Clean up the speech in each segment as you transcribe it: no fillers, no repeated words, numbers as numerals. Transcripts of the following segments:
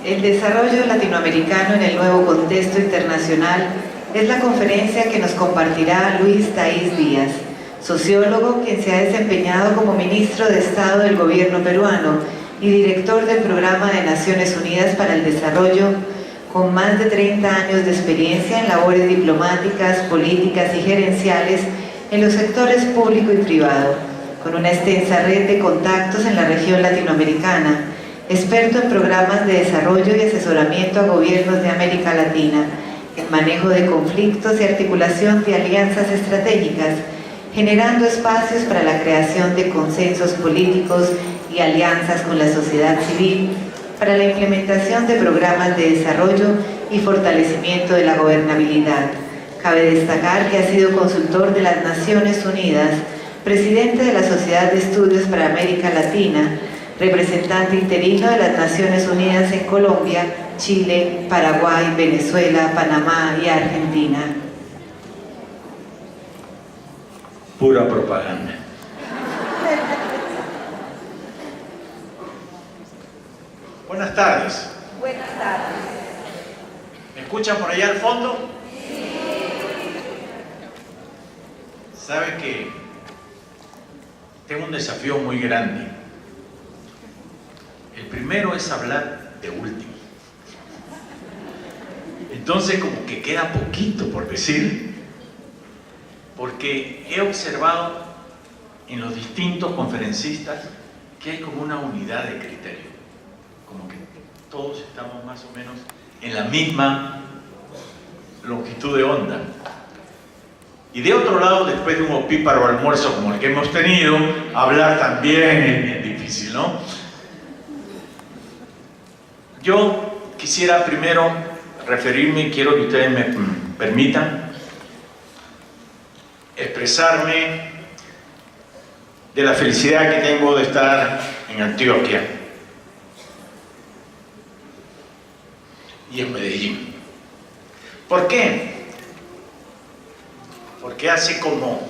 El desarrollo latinoamericano en el nuevo contexto internacional es la conferencia que nos compartirá Luis Taiz Díaz, sociólogo quien se ha desempeñado como ministro de Estado del gobierno peruano y director del Programa de Naciones Unidas para el Desarrollo, con más de 30 años de experiencia en labores diplomáticas, políticas y gerenciales en los sectores público y privado, con una extensa red de contactos en la región latinoamericana, experto en programas de desarrollo y asesoramiento a gobiernos de América Latina, en manejo de conflictos y articulación de alianzas estratégicas, generando espacios para la creación de consensos políticos y alianzas con la sociedad civil, para la implementación de programas de desarrollo y fortalecimiento de la gobernabilidad. Cabe destacar que ha sido consultor de las Naciones Unidas, presidente de la Sociedad de Estudios para América Latina, representante interino de las Naciones Unidas en Colombia, Chile, Paraguay, Venezuela, Panamá y Argentina. Pura propaganda. Buenas tardes. Buenas tardes. ¿Me escuchan por allá al fondo? Sí. ¿Sabe que tengo un desafío muy grande? El primero es hablar de último. Entonces como que queda poquito por decir, porque he observado en los distintos conferencistas que hay como una unidad de criterio, como que todos estamos más o menos en la misma longitud de onda. Y de otro lado, después de un opíparo almuerzo como el que hemos tenido, hablar también es bien difícil, ¿no? Yo quisiera primero referirme, quiero que ustedes me permitan expresarme de la felicidad que tengo de estar en Antioquia y en Medellín. ¿Por qué? Porque hace como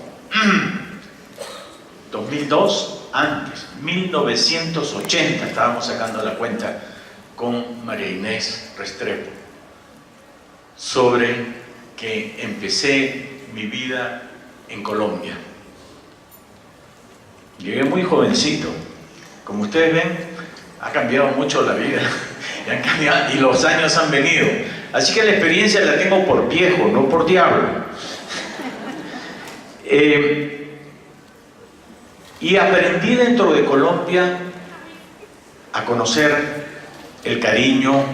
2002, antes, 1980, estábamos sacando la cuenta con María Inés Restrepo, sobre que empecé mi vida en Colombia. Llegué muy jovencito. Como ustedes ven, ha cambiado mucho la vida y los años han venido. Así que la experiencia la tengo por viejo, no por diablo. Y aprendí dentro de Colombia a conocer el cariño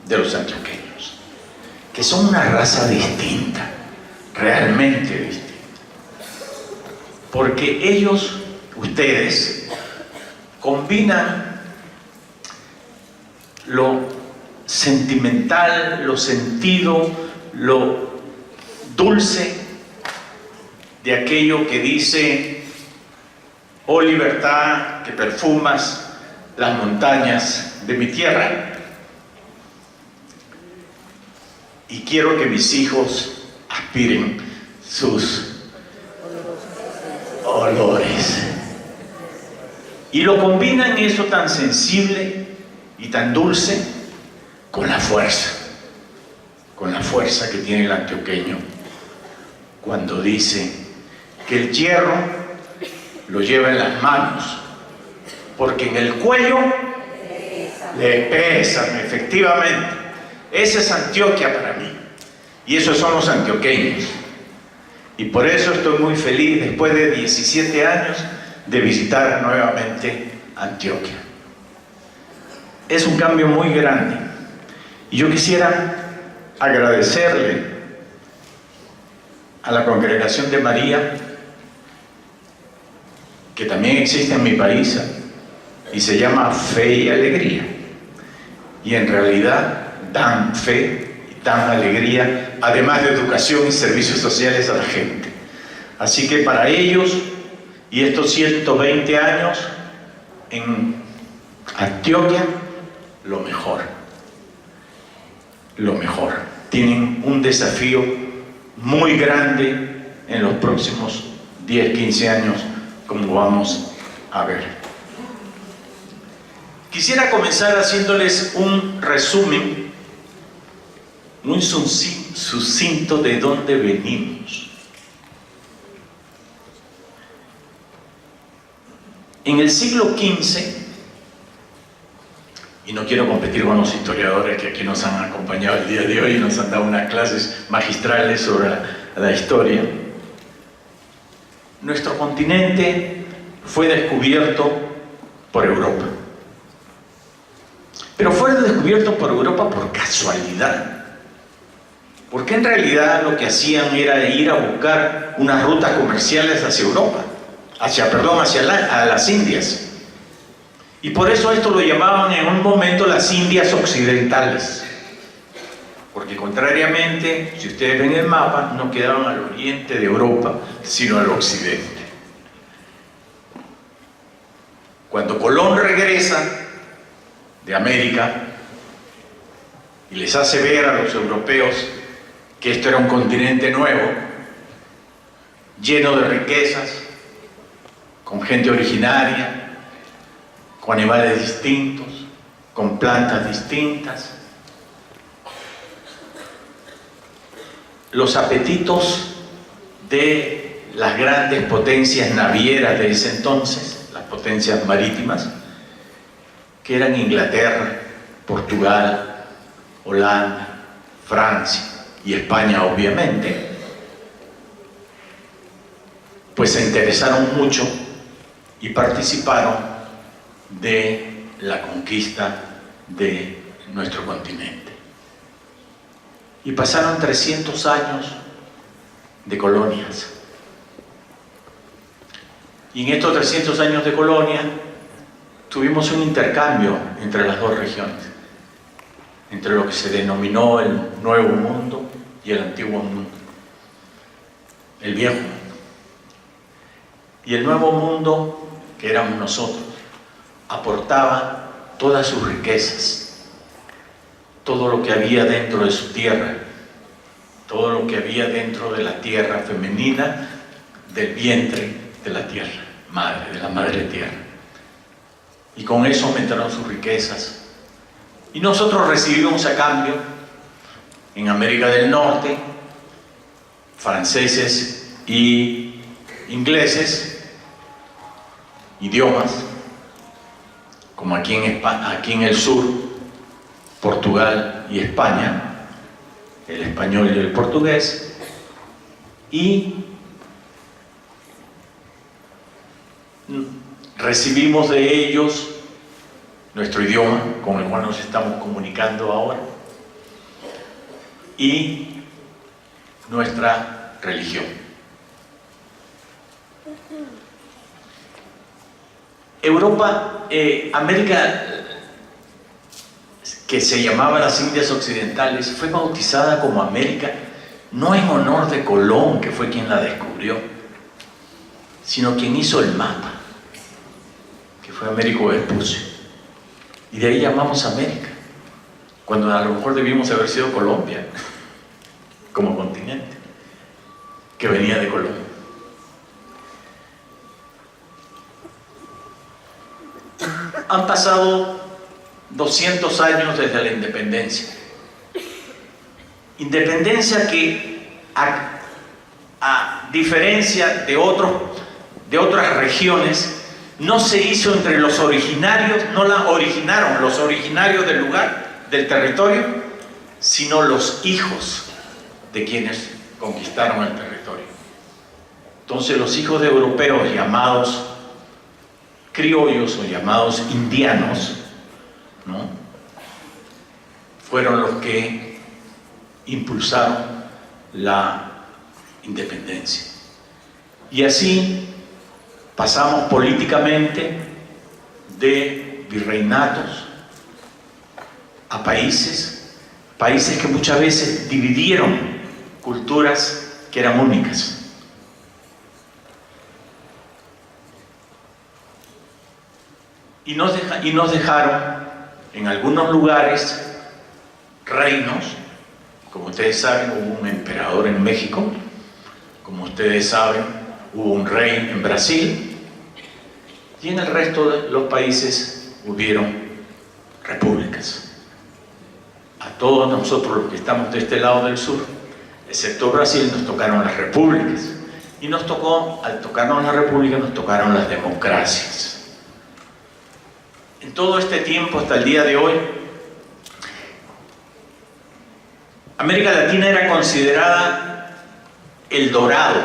de los antioqueños, que son una raza distinta, realmente distinta. Porque ellos, ustedes, combinan lo sentimental, lo sentido, lo dulce de aquello que dice: oh libertad que perfumas las montañas de mi tierra. Y quiero que mis hijos aspiren sus olores. Y lo combinan eso tan sensible y tan dulce con la fuerza que tiene el antioqueño cuando dice que el hierro lo lleva en las manos, porque en el cuello le pesan, efectivamente. Esa es Antioquia para mí, y esos son los antioqueños. Y por eso estoy muy feliz, después de 17 años, de visitar nuevamente Antioquia. Es un cambio muy grande. Y yo quisiera agradecerle a la Congregación de María, que también existe en mi país, y se llama Fe y Alegría. Y en realidad dan fe y dan alegría, además de educación y servicios sociales a la gente. Así que para ellos, y estos 120 años en Antioquia, lo mejor. Lo mejor. Tienen un desafío muy grande en los próximos 10, 15 años, como vamos a ver. Quisiera comenzar haciéndoles un resumen muy sucinto de dónde venimos. En el siglo XV, y no quiero competir con los historiadores que aquí nos han acompañado el día de hoy y nos han dado unas clases magistrales sobre la historia, nuestro continente fue descubierto por Europa. Pero fue descubierto por Europa por casualidad. Porque en realidad lo que hacían era ir a buscar unas rutas comerciales hacia Europa, hacia las Indias. Y por eso esto lo llamaban en un momento las Indias Occidentales. Porque contrariamente, si ustedes ven el mapa, no quedaban al oriente de Europa, sino al occidente. Cuando Colón regresa de América y les hace ver a los europeos que esto era un continente nuevo, lleno de riquezas, con gente originaria, con animales distintos, con plantas distintas. Los apetitos de las grandes potencias navieras de ese entonces, las potencias marítimas, que eran Inglaterra, Portugal, Holanda, Francia y España, obviamente, pues se interesaron mucho y participaron de la conquista de nuestro continente. Y pasaron 300 años de colonias. Y en estos 300 años de colonia tuvimos un intercambio entre las dos regiones, entre lo que se denominó el Nuevo Mundo y el Antiguo Mundo, el Viejo Mundo. Y el Nuevo Mundo, que éramos nosotros, aportaba todas sus riquezas, todo lo que había dentro de su tierra, todo lo que había dentro de la tierra femenina, del vientre de la tierra, madre, de la madre tierra. Y con eso aumentaron sus riquezas. Y nosotros recibimos a cambio, en América del Norte, franceses y ingleses, idiomas, como aquí en el sur, Portugal y España, el español y el portugués, y recibimos de ellos nuestro idioma, con el cual nos estamos comunicando ahora, y nuestra religión. Europa, América, que se llamaba las Indias Occidentales, fue bautizada como América, no en honor de Colón, que fue quien la descubrió, sino quien hizo el mapa, que fue Américo Vespucio. Y de ahí llamamos América, cuando a lo mejor debimos haber sido Colombia, como continente, que venía de Colombia. Han pasado 200 años desde la independencia. Independencia que, a diferencia de otras regiones, no se hizo entre los originarios, no la originaron los originarios del lugar, del territorio, sino los hijos de quienes conquistaron el territorio. Entonces los hijos de europeos llamados criollos o llamados indianos, ¿no?, fueron los que impulsaron la independencia. Y así pasamos políticamente de virreinatos a países que muchas veces dividieron culturas que eran únicas. Y nos dejaron en algunos lugares reinos. Como ustedes saben, hubo un emperador en México, como ustedes saben, hubo un rey en Brasil, y en el resto de los países hubieron repúblicas. A todos nosotros los que estamos de este lado del sur, excepto Brasil, nos tocaron las repúblicas. Y nos tocó, al tocarnos las repúblicas, nos tocaron las democracias. En todo este tiempo, hasta el día de hoy, América Latina era considerada el dorado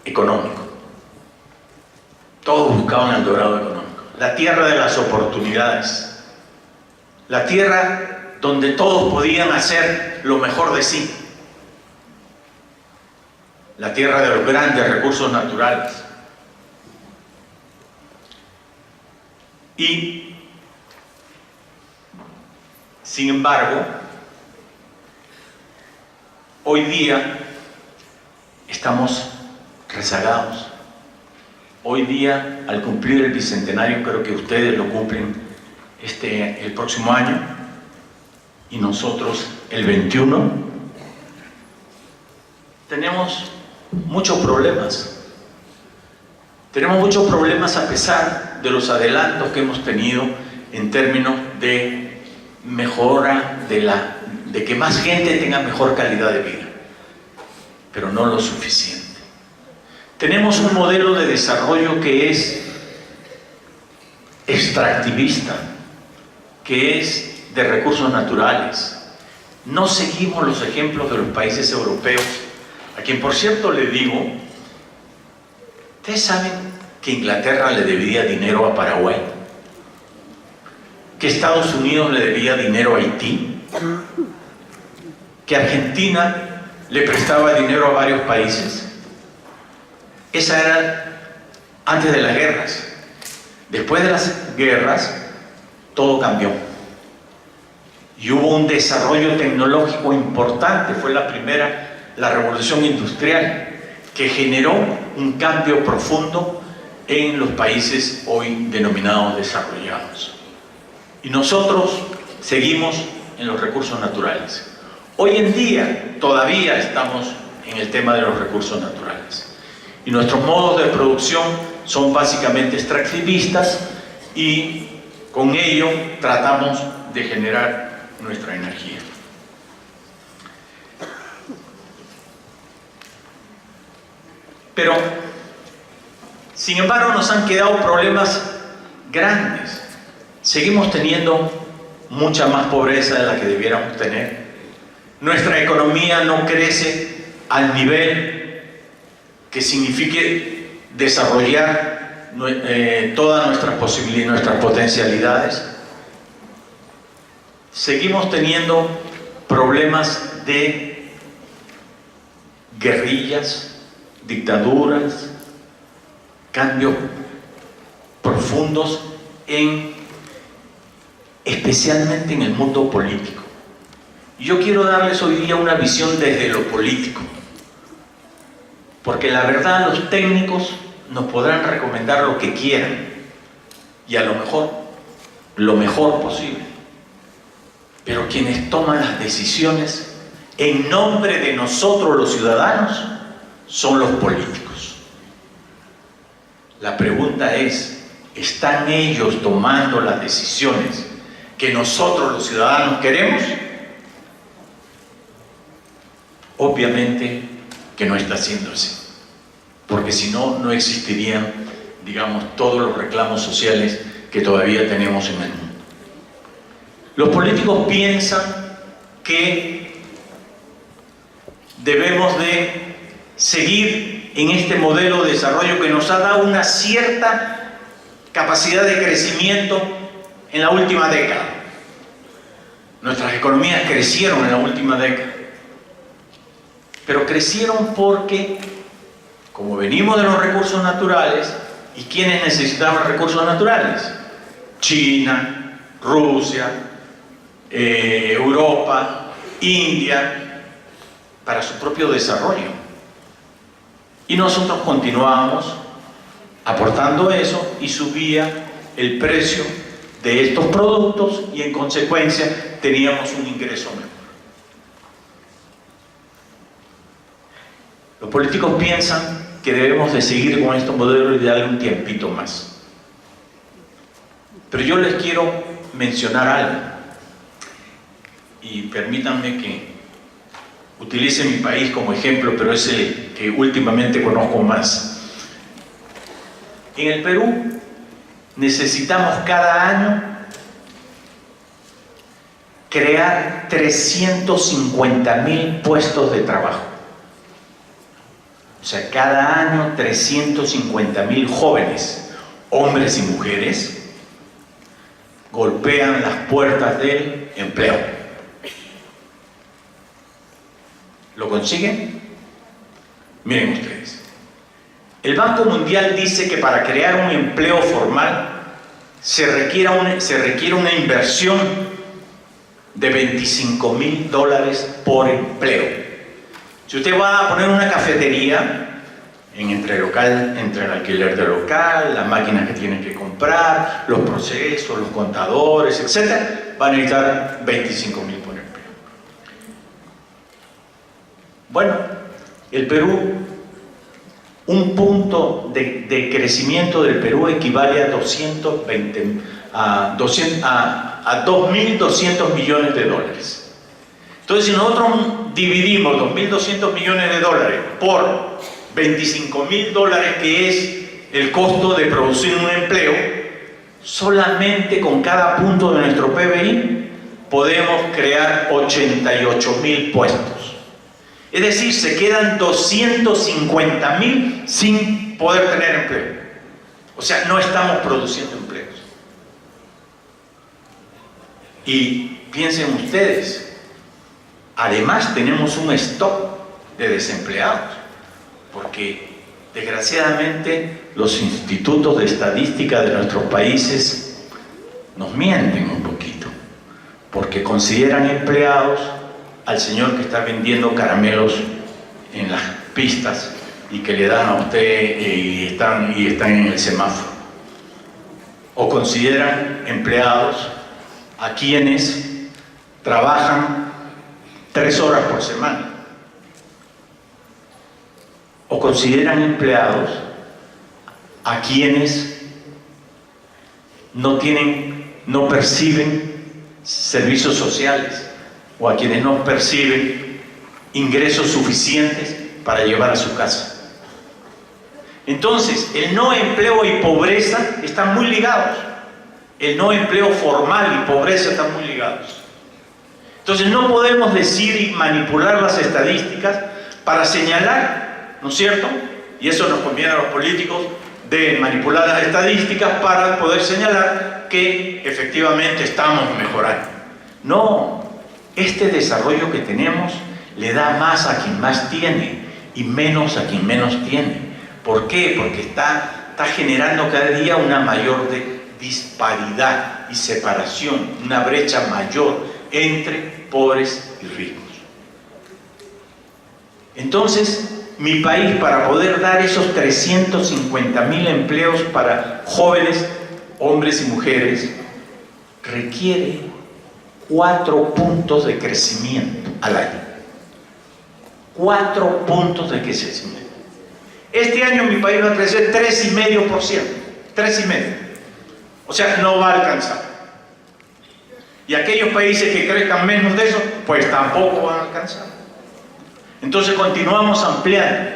económico. Todos buscaban el dorado económico. La tierra de las oportunidades. La tierra donde todos podían hacer lo mejor de sí. La tierra de los grandes recursos naturales. Y, sin embargo, hoy día estamos rezagados. Hoy día, al cumplir el bicentenario, creo que ustedes lo cumplen el próximo año, y nosotros el 21, tenemos muchos problemas. Tenemos muchos problemas a pesar de los adelantos que hemos tenido en términos de mejora de que más gente tenga mejor calidad de vida, pero no lo suficiente. Tenemos un modelo de desarrollo que es extractivista, que es de recursos naturales. No seguimos los ejemplos de los países europeos, a quien por cierto le digo, ¿ustedes saben que Inglaterra le debía dinero a Paraguay? ¿Que Estados Unidos le debía dinero a Haití? ¿Que Argentina le prestaba dinero a varios países? Esa era antes de las guerras. Después de las guerras, todo cambió. Y hubo un desarrollo tecnológico importante. Fue la revolución industrial, que generó un cambio profundo en los países hoy denominados desarrollados. Y nosotros seguimos en los recursos naturales. Hoy en día todavía estamos en el tema de los recursos naturales. Y nuestros modos de producción son básicamente extractivistas, y con ello tratamos de generar nuestra energía. Pero, sin embargo, nos han quedado problemas grandes. Seguimos teniendo mucha más pobreza de la que debiéramos tener. Nuestra economía no crece al nivel que signifique desarrollar todas nuestras posibilidades, nuestras potencialidades. Seguimos teniendo problemas de guerrillas, dictaduras, cambios profundos especialmente en el mundo político. Y yo quiero darles hoy día una visión desde lo político, porque la verdad los técnicos nos podrán recomendar lo que quieran, y a lo mejor posible, pero quienes toman las decisiones en nombre de nosotros los ciudadanos son los políticos. La pregunta es, ¿están ellos tomando las decisiones que nosotros los ciudadanos queremos? Obviamente que no está siendo así, porque si no, no existirían, digamos, todos los reclamos sociales que todavía tenemos en el mundo. Los políticos piensan que debemos de seguir en este modelo de desarrollo que nos ha dado una cierta capacidad de crecimiento en la última década. Nuestras economías crecieron en la última década, pero crecieron porque, como venimos de los recursos naturales, ¿y quiénes necesitaban recursos naturales? China, Rusia, Europa, India, para su propio desarrollo. Y nosotros continuábamos aportando eso, y subía el precio de estos productos, y en consecuencia teníamos un ingreso mejor. Los políticos piensan que debemos de seguir con estos modelos y darle un tiempito más. Pero yo les quiero mencionar algo. Y permítanme que utilice mi país como ejemplo, pero es el que últimamente conozco más. En el Perú necesitamos cada año crear 350.000 puestos de trabajo. O sea, cada año 350.000 jóvenes, hombres y mujeres, golpean las puertas del empleo. ¿Lo consiguen? Miren ustedes. El Banco Mundial dice que para crear un empleo formal se requiere una inversión de $25.000 por empleo. Si usted va a poner una cafetería entre el alquiler del local, las máquinas que tiene que comprar, los procesos, los contadores, etc., va a necesitar $25.000 por empleo. Bueno, el Perú, un punto de crecimiento del Perú equivale a 2.200 millones de dólares. Entonces, si nosotros dividimos 2.200 millones de dólares por $25.000, que es el costo de producir un empleo, solamente con cada punto de nuestro PBI podemos crear 88.000 puestos. Es decir, se quedan 250.000 sin poder tener empleo. O sea, no estamos produciendo empleos. Y piensen ustedes, además tenemos un stock de desempleados, porque desgraciadamente los institutos de estadística de nuestros países nos mienten un poquito, porque consideran empleados al señor que está vendiendo caramelos en las pistas y que le dan a usted y están en el semáforo. O consideran empleados a quienes trabajan 3 horas por semana. O consideran empleados a quienes no perciben servicios sociales, o a quienes no perciben ingresos suficientes para llevar a su casa. Entonces, el no empleo y pobreza están muy ligados. El no empleo formal y pobreza están muy ligados. Entonces, no podemos decir y manipular las estadísticas para señalar, ¿no es cierto? Y eso nos conviene a los políticos, de manipular las estadísticas para poder señalar que efectivamente estamos mejorando. No. Este desarrollo que tenemos le da más a quien más tiene y menos a quien menos tiene. ¿Por qué? Porque está generando cada día una mayor disparidad y separación, una brecha mayor entre pobres y ricos. Entonces, mi país, para poder dar esos 350.000 empleos para jóvenes, hombres y mujeres, requiere 4 puntos de crecimiento al año. 4 puntos de crecimiento. Este año mi país va a crecer 3,5%. 3,5%. O sea, no va a alcanzar. Y aquellos países que crezcan menos de eso, pues tampoco van a alcanzar. Entonces continuamos ampliando.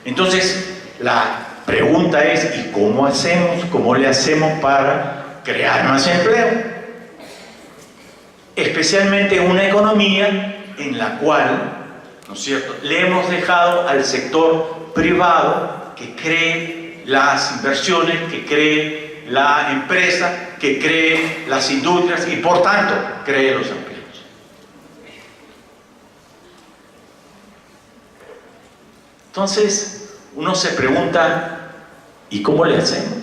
Entonces la pregunta es, ¿y cómo hacemos? ¿Cómo le hacemos para crear más empleo? Especialmente en una economía en la cual, ¿no es cierto?, le hemos dejado al sector privado que cree las inversiones, que cree la empresa, que cree las industrias y por tanto cree los empleos. Entonces uno se pregunta, ¿y cómo le hacemos?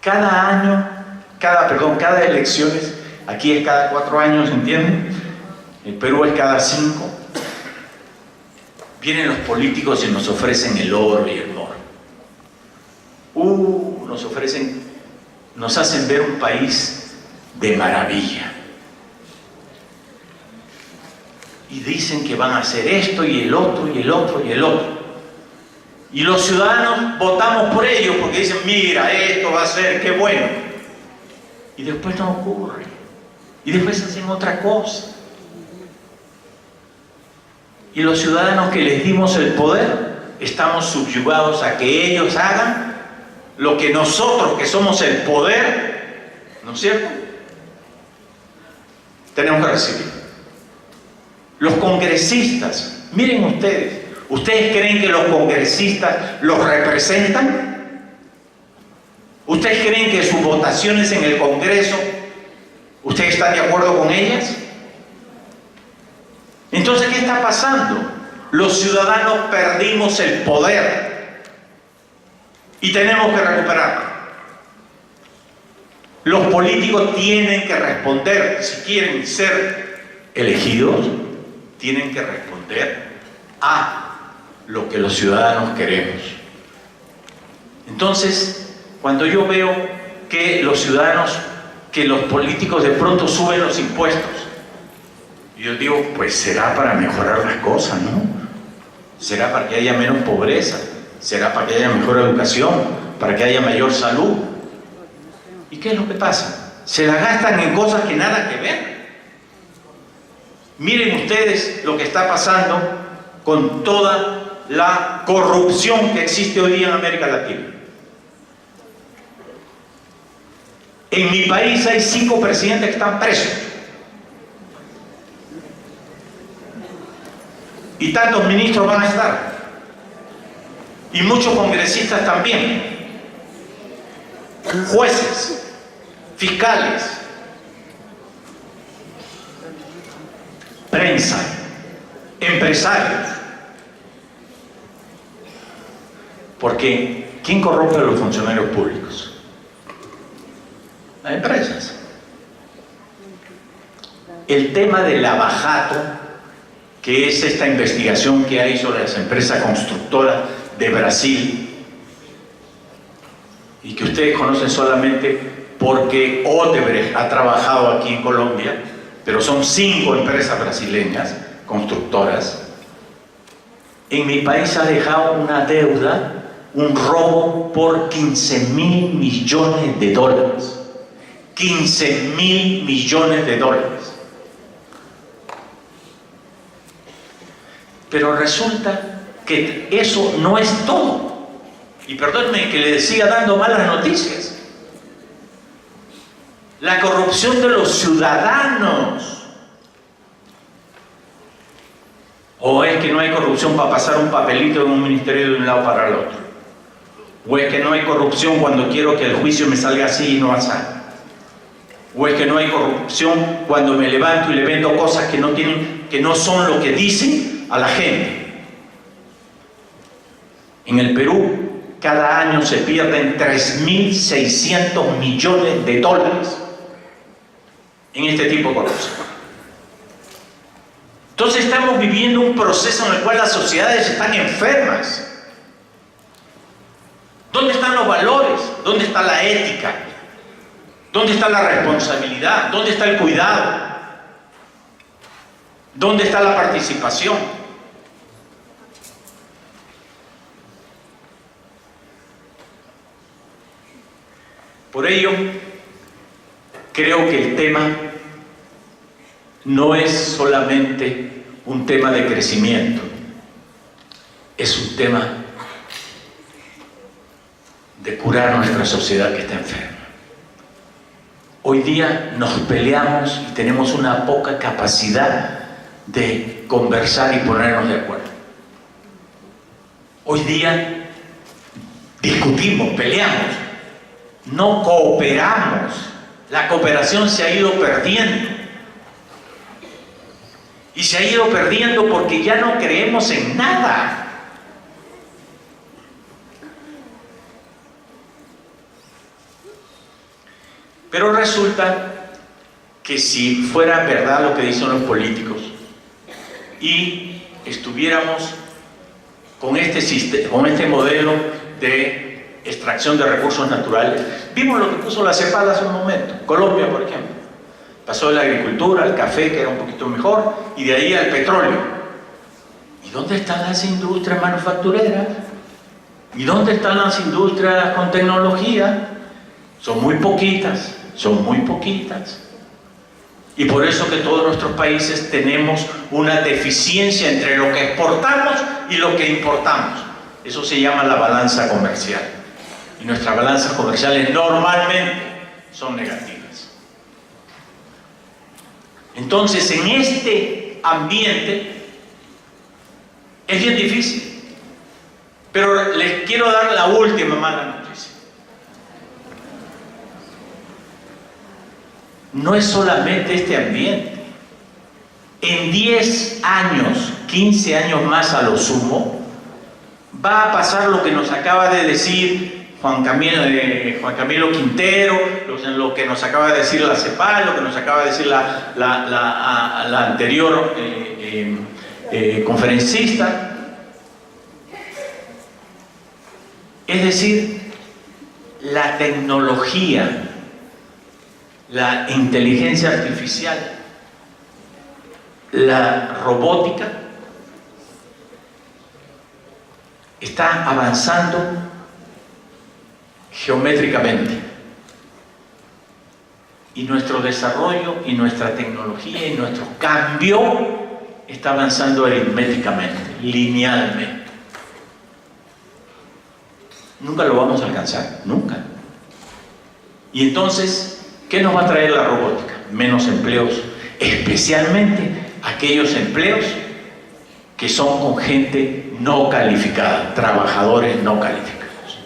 Cada elecciones, aquí es cada 4 años, ¿entienden? El Perú es cada 5. Vienen los políticos y nos ofrecen el oro y el moro. Nos hacen ver un país de maravilla. Y dicen que van a hacer esto y el otro y el otro y el otro. Y los ciudadanos votamos por ellos porque dicen, mira, esto va a ser, qué bueno. y después no ocurre, y después hacen otra cosa. Y los ciudadanos que les dimos el poder estamos subyugados a que ellos hagan lo que nosotros, que somos el poder, ¿no es cierto?, tenemos que recibir. Los congresistas, miren ustedes, ¿ustedes creen que los congresistas los representan? ¿Ustedes creen que sus votaciones en el Congreso, ustedes están de acuerdo con ellas? Entonces, ¿qué está pasando? Los ciudadanos perdimos el poder y tenemos que recuperarlo. Los políticos tienen que responder, si quieren ser elegidos, tienen que responder a lo que los ciudadanos queremos. Entonces, cuando yo veo que los ciudadanos, que los políticos de pronto suben los impuestos, yo digo, pues será para mejorar las cosas, ¿no? Será para que haya menos pobreza, será para que haya mejor educación, para que haya mayor salud. ¿Y qué es lo que pasa? Se la gastan en cosas que nada que ver. Miren ustedes lo que está pasando con toda la corrupción que existe hoy día en América Latina. En mi país hay 5 presidentes que están presos. Y tantos ministros van a estar. Y muchos congresistas también. Jueces, fiscales, prensa, empresarios. Porque ¿quién corrompe a los funcionarios públicos? Las empresas. El tema del abajato, que es esta investigación que hay sobre las empresas constructoras de Brasil, y que ustedes conocen solamente porque Odebrecht ha trabajado aquí en Colombia, pero son 5 empresas brasileñas constructoras. En mi país ha dejado una deuda, un robo por 15.000 millones de dólares. 15.000 millones de dólares. Pero resulta que eso no es todo. Y perdónenme que le siga dando malas noticias. La corrupción de los ciudadanos. ¿O es que no hay corrupción para pasar un papelito de un ministerio de un lado para el otro? ¿O es que no hay corrupción cuando quiero que el juicio me salga así y no así? ¿O es que no hay corrupción cuando me levanto y le vendo cosas que no son lo que dicen a la gente? En el Perú, cada año se pierden 3.600 millones de dólares en este tipo de corrupción. Entonces estamos viviendo un proceso en el cual las sociedades están enfermas. ¿Dónde están los valores? ¿Dónde está la ética? ¿Dónde está la responsabilidad? ¿Dónde está el cuidado? ¿Dónde está la participación? Por ello, creo que el tema no es solamente un tema de crecimiento, es un tema de curar nuestra sociedad que está enferma. Hoy día nos peleamos y tenemos una poca capacidad de conversar y ponernos de acuerdo. Hoy día discutimos, peleamos, no cooperamos. La cooperación se ha ido perdiendo. Y se ha ido perdiendo porque ya no creemos en nada. Pero resulta que si fuera verdad lo que dicen los políticos y estuviéramos con este modelo de extracción de recursos naturales, vimos lo que puso la CEPAL hace un momento, Colombia por ejemplo, pasó de la agricultura al café, que era un poquito mejor, y de ahí al petróleo. ¿Y dónde están las industrias manufactureras? ¿Y dónde están las industrias con tecnología? Son muy poquitas. son muy poquitas. Y por eso que todos nuestros países tenemos una deficiencia entre lo que exportamos y lo que importamos. Eso se llama la balanza comercial. Y nuestras balanzas comerciales normalmente son negativas. Entonces, en este ambiente es bien difícil. Pero les quiero dar la última mala noticia. No es solamente este ambiente. En 10 años, 15 años más a lo sumo, va a pasar lo que nos acaba de decir Juan Camilo Quintero, lo que nos acaba de decir la CEPAL, lo que nos acaba de decir la anterior conferencista. Es decir, la tecnología, la inteligencia artificial, la robótica está avanzando geométricamente. Y nuestro desarrollo y nuestra tecnología y nuestro cambio está avanzando aritméticamente, linealmente. Nunca lo vamos a alcanzar, nunca. Y entonces, ¿qué nos va a traer la robótica? Menos empleos, especialmente aquellos empleos que son con gente no calificada, trabajadores no calificados.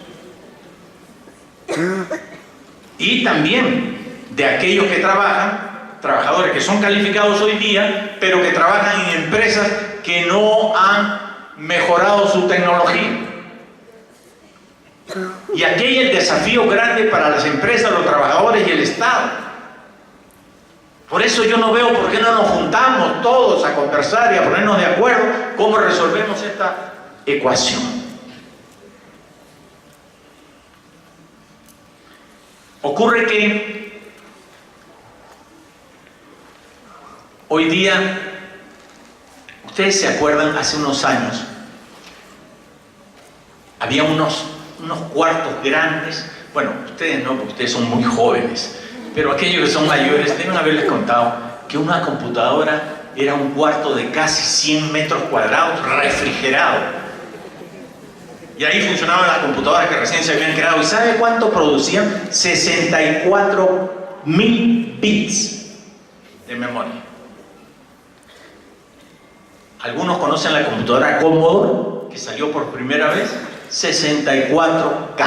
Y también de aquellos que trabajan, trabajadores que son calificados hoy día, pero que trabajan en empresas que no han mejorado su tecnología. Y aquí hay el desafío grande para las empresas, los trabajadores y el Estado. Por eso yo no veo por qué no nos juntamos todos a conversar y a ponernos de acuerdo cómo resolvemos esta ecuación. Ocurre que hoy día, ustedes se acuerdan, hace unos años, había unos cuartos grandes. Bueno, ustedes no, porque ustedes son muy jóvenes, pero aquellos que son mayores deben haberles contado que una computadora era un cuarto de casi 100 metros cuadrados refrigerado. Y ahí funcionaban las computadoras que recién se habían creado. ¿Y sabe cuánto producían? 64.000 bits de memoria. Algunos conocen la computadora Commodore, que salió por primera vez, 64K.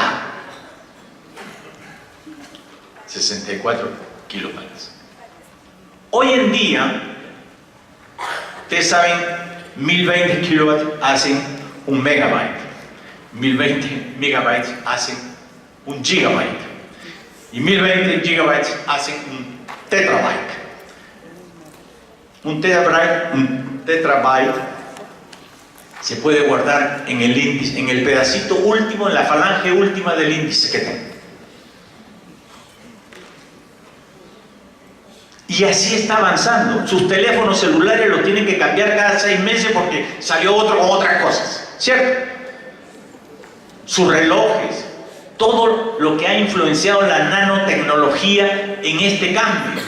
64 kilobytes. Hoy en día, ustedes saben, 1020 kilobytes hacen un megabyte. 1020 megabytes hacen un gigabyte. Y 1020 gigabytes hacen un terabyte. Un terabyte se puede guardar en el índice, en el pedacito último, en la falange última del índice que tengo. Y así está avanzando. Sus teléfonos celulares los tienen que cambiar cada 6 meses porque salió otro con otras cosas, ¿cierto? Sus relojes, todo lo que ha influenciado la nanotecnología en este cambio.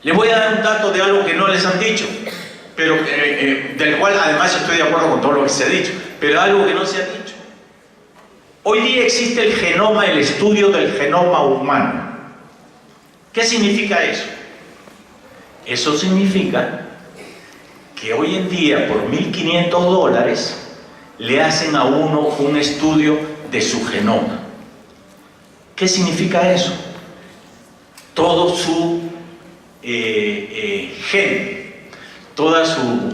Les voy a dar un dato de algo que no les han dicho, pero del cual además estoy de acuerdo con todo lo que se ha dicho, pero algo que no se ha dicho. Hoy día existe el genoma, el estudio del genoma humano. ¿Qué significa eso? Eso significa que hoy en día por $1.500 le hacen a uno un estudio de su genoma. ¿Qué significa eso? Todo su gen, toda su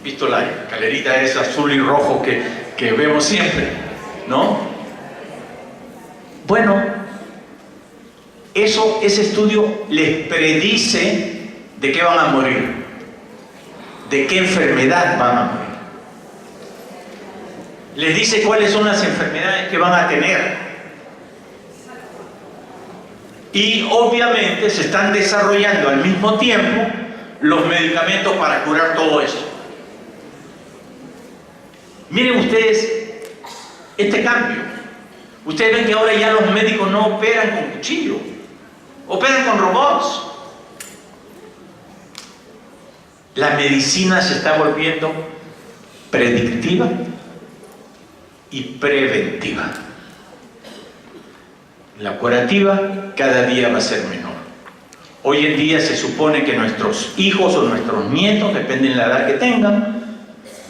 ¿visto la escalerita esa azul y rojo que vemos siempre? ¿No? Bueno, ese estudio les predice de qué van a morir, de qué enfermedad van a morir. Les dice cuáles son las enfermedades que van a tener. Y obviamente se están desarrollando al mismo tiempo los medicamentos para curar todo eso. Miren ustedes este cambio. Ustedes ven que ahora ya los médicos no operan con cuchillo, operan con robots. La medicina se está volviendo predictiva y preventiva. La curativa cada día va a ser menor. Hoy en día se supone que nuestros hijos o nuestros nietos, depende de la edad que tengan,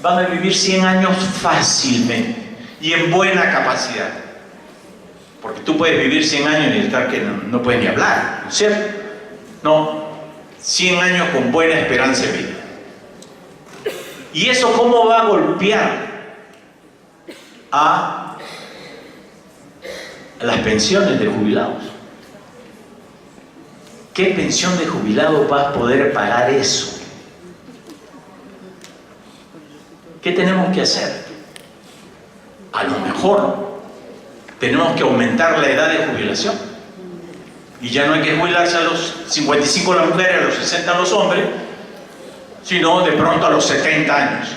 van a vivir 100 años fácilmente y en buena capacidad. Porque tú puedes vivir 100 años y estar que no puedes ni hablar, ¿no es cierto? No, 100 años con buena esperanza de vida. ¿Y eso cómo va a golpear a las pensiones de jubilados? ¿Qué pensión de jubilado va a poder pagar eso? ¿Qué tenemos que hacer? A lo mejor tenemos que aumentar la edad de jubilación. Y ya no hay que jubilarse a los 55 las mujeres, a los 60 los hombres, sino de pronto a los 70 años.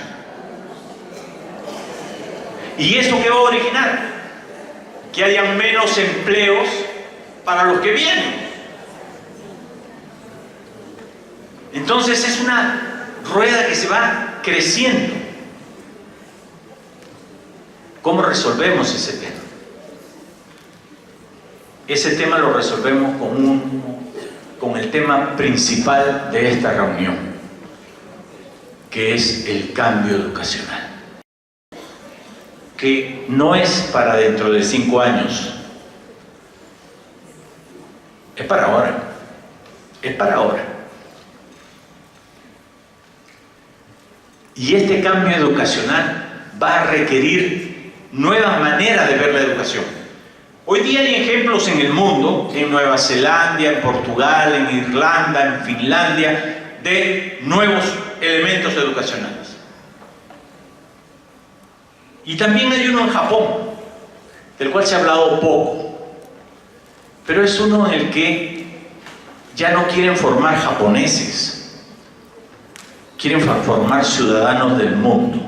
¿Y eso qué va a originar? Que hayan menos empleos para los que vienen. Entonces es una rueda que se va creciendo. ¿Cómo resolvemos ese tema? Ese tema lo resolvemos con el tema principal de esta reunión, que es el cambio educacional, que no es para dentro de 5 años, es para ahora, es para ahora. Y este cambio educacional va a requerir nuevas maneras de ver la educación. Hoy día hay ejemplos en el mundo, en Nueva Zelanda, en Portugal, en Irlanda, en Finlandia, de nuevos elementos educacionales. Y también hay uno en Japón, del cual se ha hablado poco, pero es uno en el que ya no quieren formar japoneses, quieren formar ciudadanos del mundo,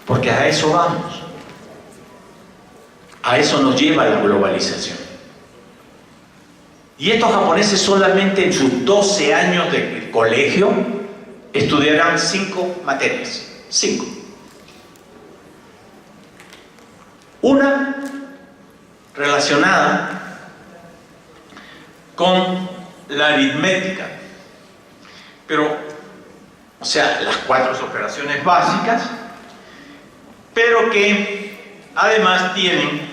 porque a eso vamos. A eso nos lleva la globalización. Y estos japoneses solamente en sus 12 años de colegio estudiarán 5 materias. 5. Una relacionada con la aritmética, pero, o sea, las 4 operaciones básicas, pero que además tienen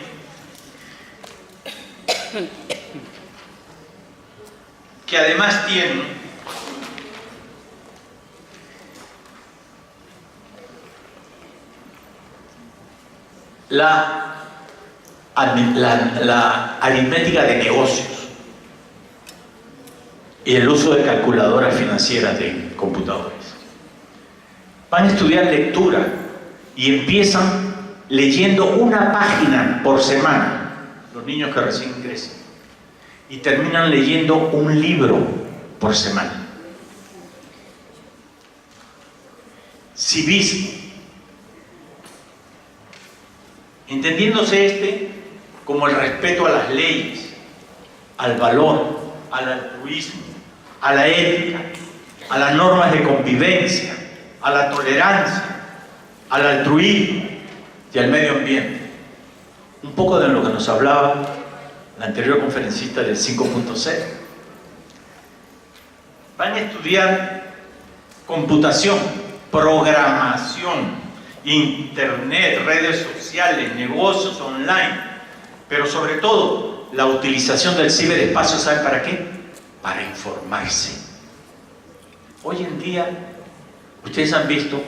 la aritmética de negocios y el uso de calculadoras financieras de computadores. Van a estudiar lectura y empiezan leyendo una página por semana, los niños que recién ingresan, y terminan leyendo un libro por semana. Civismo, entendiéndose como el respeto a las leyes, al valor, al altruismo, a la ética, a las normas de convivencia, a la tolerancia, al altruismo y al medio ambiente. Un poco de lo que nos hablaba la anterior conferencista del 5.0. Van a estudiar computación, programación, internet, redes sociales, negocios online, pero sobre todo la utilización del ciberespacio. ¿Saben para qué? Para informarse. Hoy en día, ustedes han visto,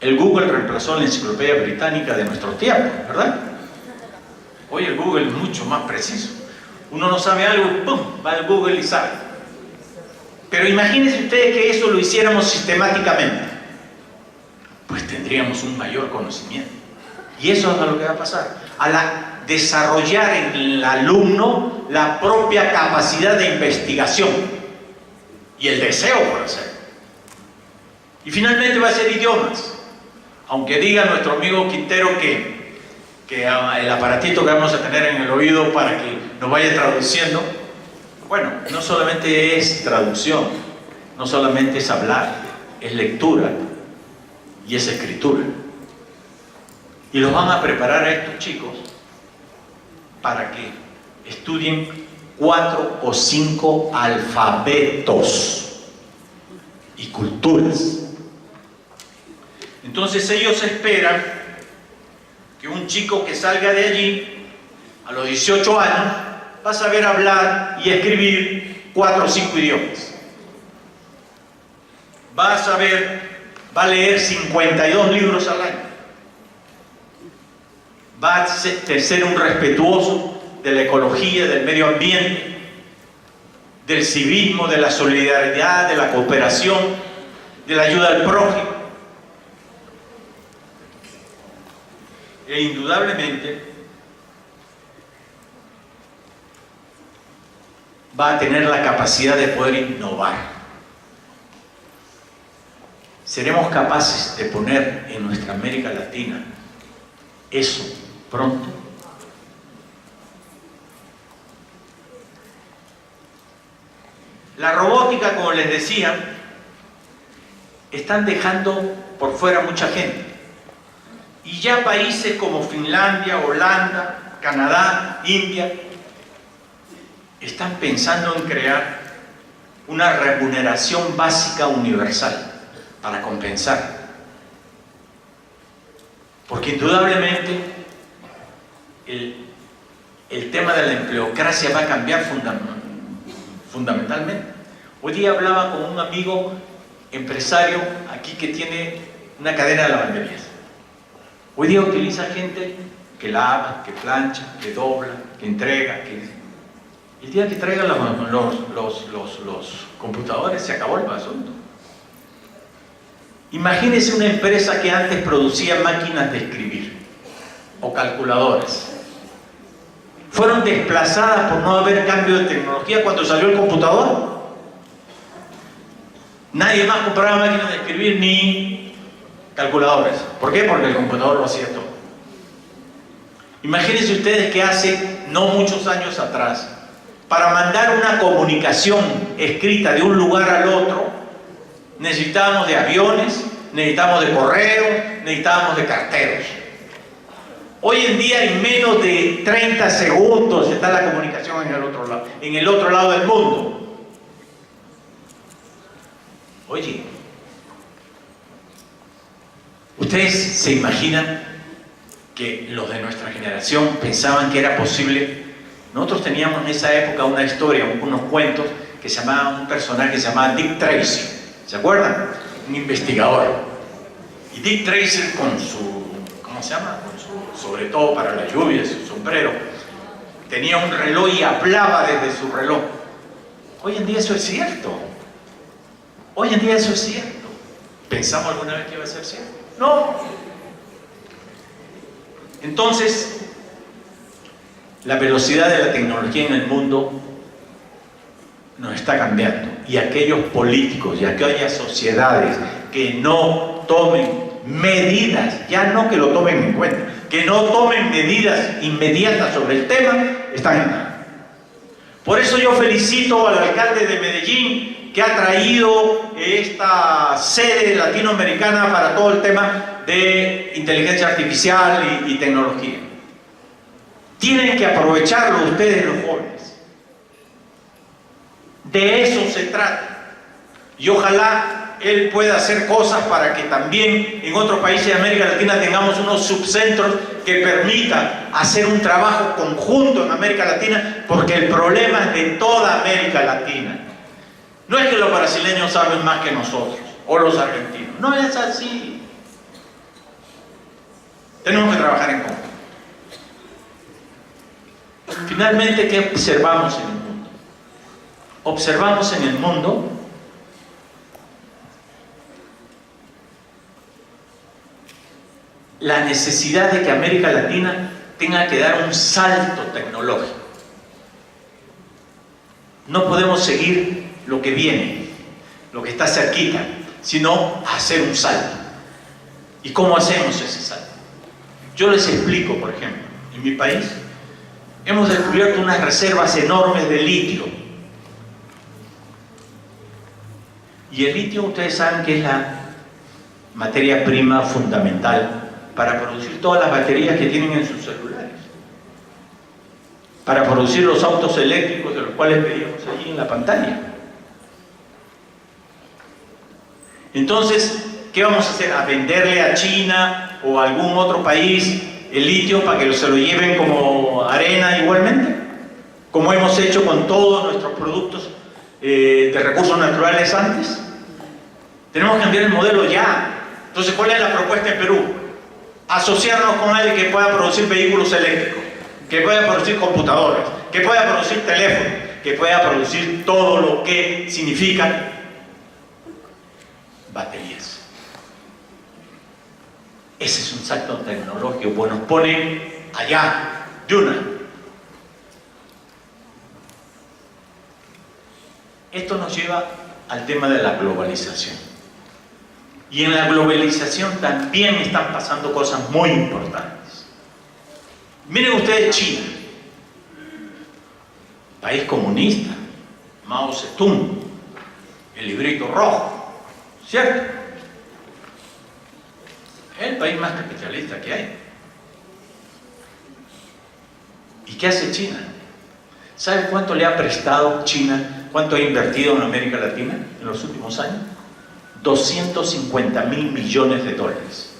el Google reemplazó la enciclopedia británica de nuestros tiempos, ¿verdad? Hoy el Google es mucho más preciso. Uno no sabe algo, ¡pum!, va al Google y sabe. Pero imagínense ustedes que eso lo hiciéramos sistemáticamente. Pues tendríamos un mayor conocimiento. Y eso es lo que va a pasar. Desarrollar en el alumno la propia capacidad de investigación y el deseo por hacerlo. Y finalmente va a ser idiomas. Aunque diga nuestro amigo Quintero que que el aparatito que vamos a tener en el oído para que nos vaya traduciendo. Bueno, no solamente es traducción, no solamente es hablar, es lectura y es escritura. Y los van a preparar a estos chicos para que estudien 4 o 5 alfabetos y culturas. Entonces ellos esperan que un chico que salga de allí a los 18 años va a saber hablar y escribir 4 o 5 idiomas. Va a leer 52 libros al año. Va a ser un respetuoso de la ecología, del medio ambiente, del civismo, de la solidaridad, de la cooperación, de la ayuda al prójimo. E indudablemente va a tener la capacidad de poder innovar. ¿Seremos capaces de poner en nuestra América Latina eso pronto? La robótica, como les decía, están dejando por fuera mucha gente. Y ya países como Finlandia, Holanda, Canadá, India, están pensando en crear una remuneración básica universal para compensar. Porque indudablemente el tema de la empleocracia va a cambiar fundamentalmente. Hoy día hablaba con un amigo empresario aquí que tiene una cadena de lavanderías. Hoy día utiliza gente que lava, que plancha, que dobla, que entrega. El día que traigan los computadores se acabó el asunto. Imagínense una empresa que antes producía máquinas de escribir o calculadoras. Fueron desplazadas por no haber cambio de tecnología cuando salió el computador. Nadie más compraba máquinas de escribir ni calculadoras. ¿Por qué? Porque el computador lo hacía todo. Imagínense ustedes que hace no muchos años atrás, para mandar una comunicación escrita de un lugar al otro, necesitábamos de aviones, necesitábamos de correo, necesitábamos de carteros. Hoy en día, en menos de 30 segundos está la comunicación en el otro lado del mundo. Oye, ¿ustedes se imaginan que los de nuestra generación pensaban que era posible? Nosotros teníamos en esa época una historia, unos cuentos que se llamaban, un personaje que se llamaba Dick Tracy. ¿Se acuerdan? Un investigador. Y Dick Tracy con su, ¿cómo se llama? Con su, sobre todo para la lluvia, su sombrero, tenía un reloj y hablaba desde su reloj. Hoy en día eso es cierto. Hoy en día eso es cierto. ¿Pensamos alguna vez que iba a ser cierto? No. Entonces, la velocidad de la tecnología en el mundo nos está cambiando. Y aquellos políticos y aquellas sociedades que no tomen medidas, ya no que lo tomen en cuenta, que no tomen medidas inmediatas sobre el tema, están en nada. Por eso yo felicito al alcalde de Medellín que ha traído esta sede latinoamericana para todo el tema de inteligencia artificial y tecnología. Tienen que aprovecharlo ustedes los jóvenes. De eso se trata. Y ojalá él pueda hacer cosas para que también en otros países de América Latina tengamos unos subcentros que permitan hacer un trabajo conjunto en América Latina, porque el problema es de toda América Latina. No es que los brasileños saben más que nosotros, o los argentinos. No es así. Tenemos que trabajar en conjunto. Finalmente, ¿qué observamos en el mundo? Observamos en el mundo la necesidad de que América Latina tenga que dar un salto tecnológico. No podemos seguir lo que viene, lo que está cerquita, sino hacer un salto. ¿Y cómo hacemos ese salto? Yo les explico, por ejemplo, en mi país hemos descubierto unas reservas enormes de litio. Y el litio, ustedes saben que es la materia prima fundamental para producir todas las baterías que tienen en sus celulares, para producir los autos eléctricos de los cuales veíamos allí en la pantalla. Entonces, ¿qué vamos a hacer? ¿A venderle a China o a algún otro país el litio para que se lo lleven como arena igualmente? Como hemos hecho con todos nuestros productos de recursos naturales antes. Tenemos que cambiar el modelo ya. Entonces, ¿cuál es la propuesta en Perú? Asociarnos con alguien que pueda producir vehículos eléctricos, que pueda producir computadoras, que pueda producir teléfonos, que pueda producir todo lo que significa baterías. Ese es un salto tecnológico, pues nos pone allá, de una. Esto nos lleva al tema de la globalización. Y en la globalización también están pasando cosas muy importantes. Miren ustedes China, país comunista, Mao Zedong, el librito rojo, ¿cierto? Es el país más capitalista que hay. ¿Y qué hace China? ¿Sabe cuánto le ha prestado China? ¿Cuánto ha invertido en América Latina en los últimos años? 250.000 millones de dólares.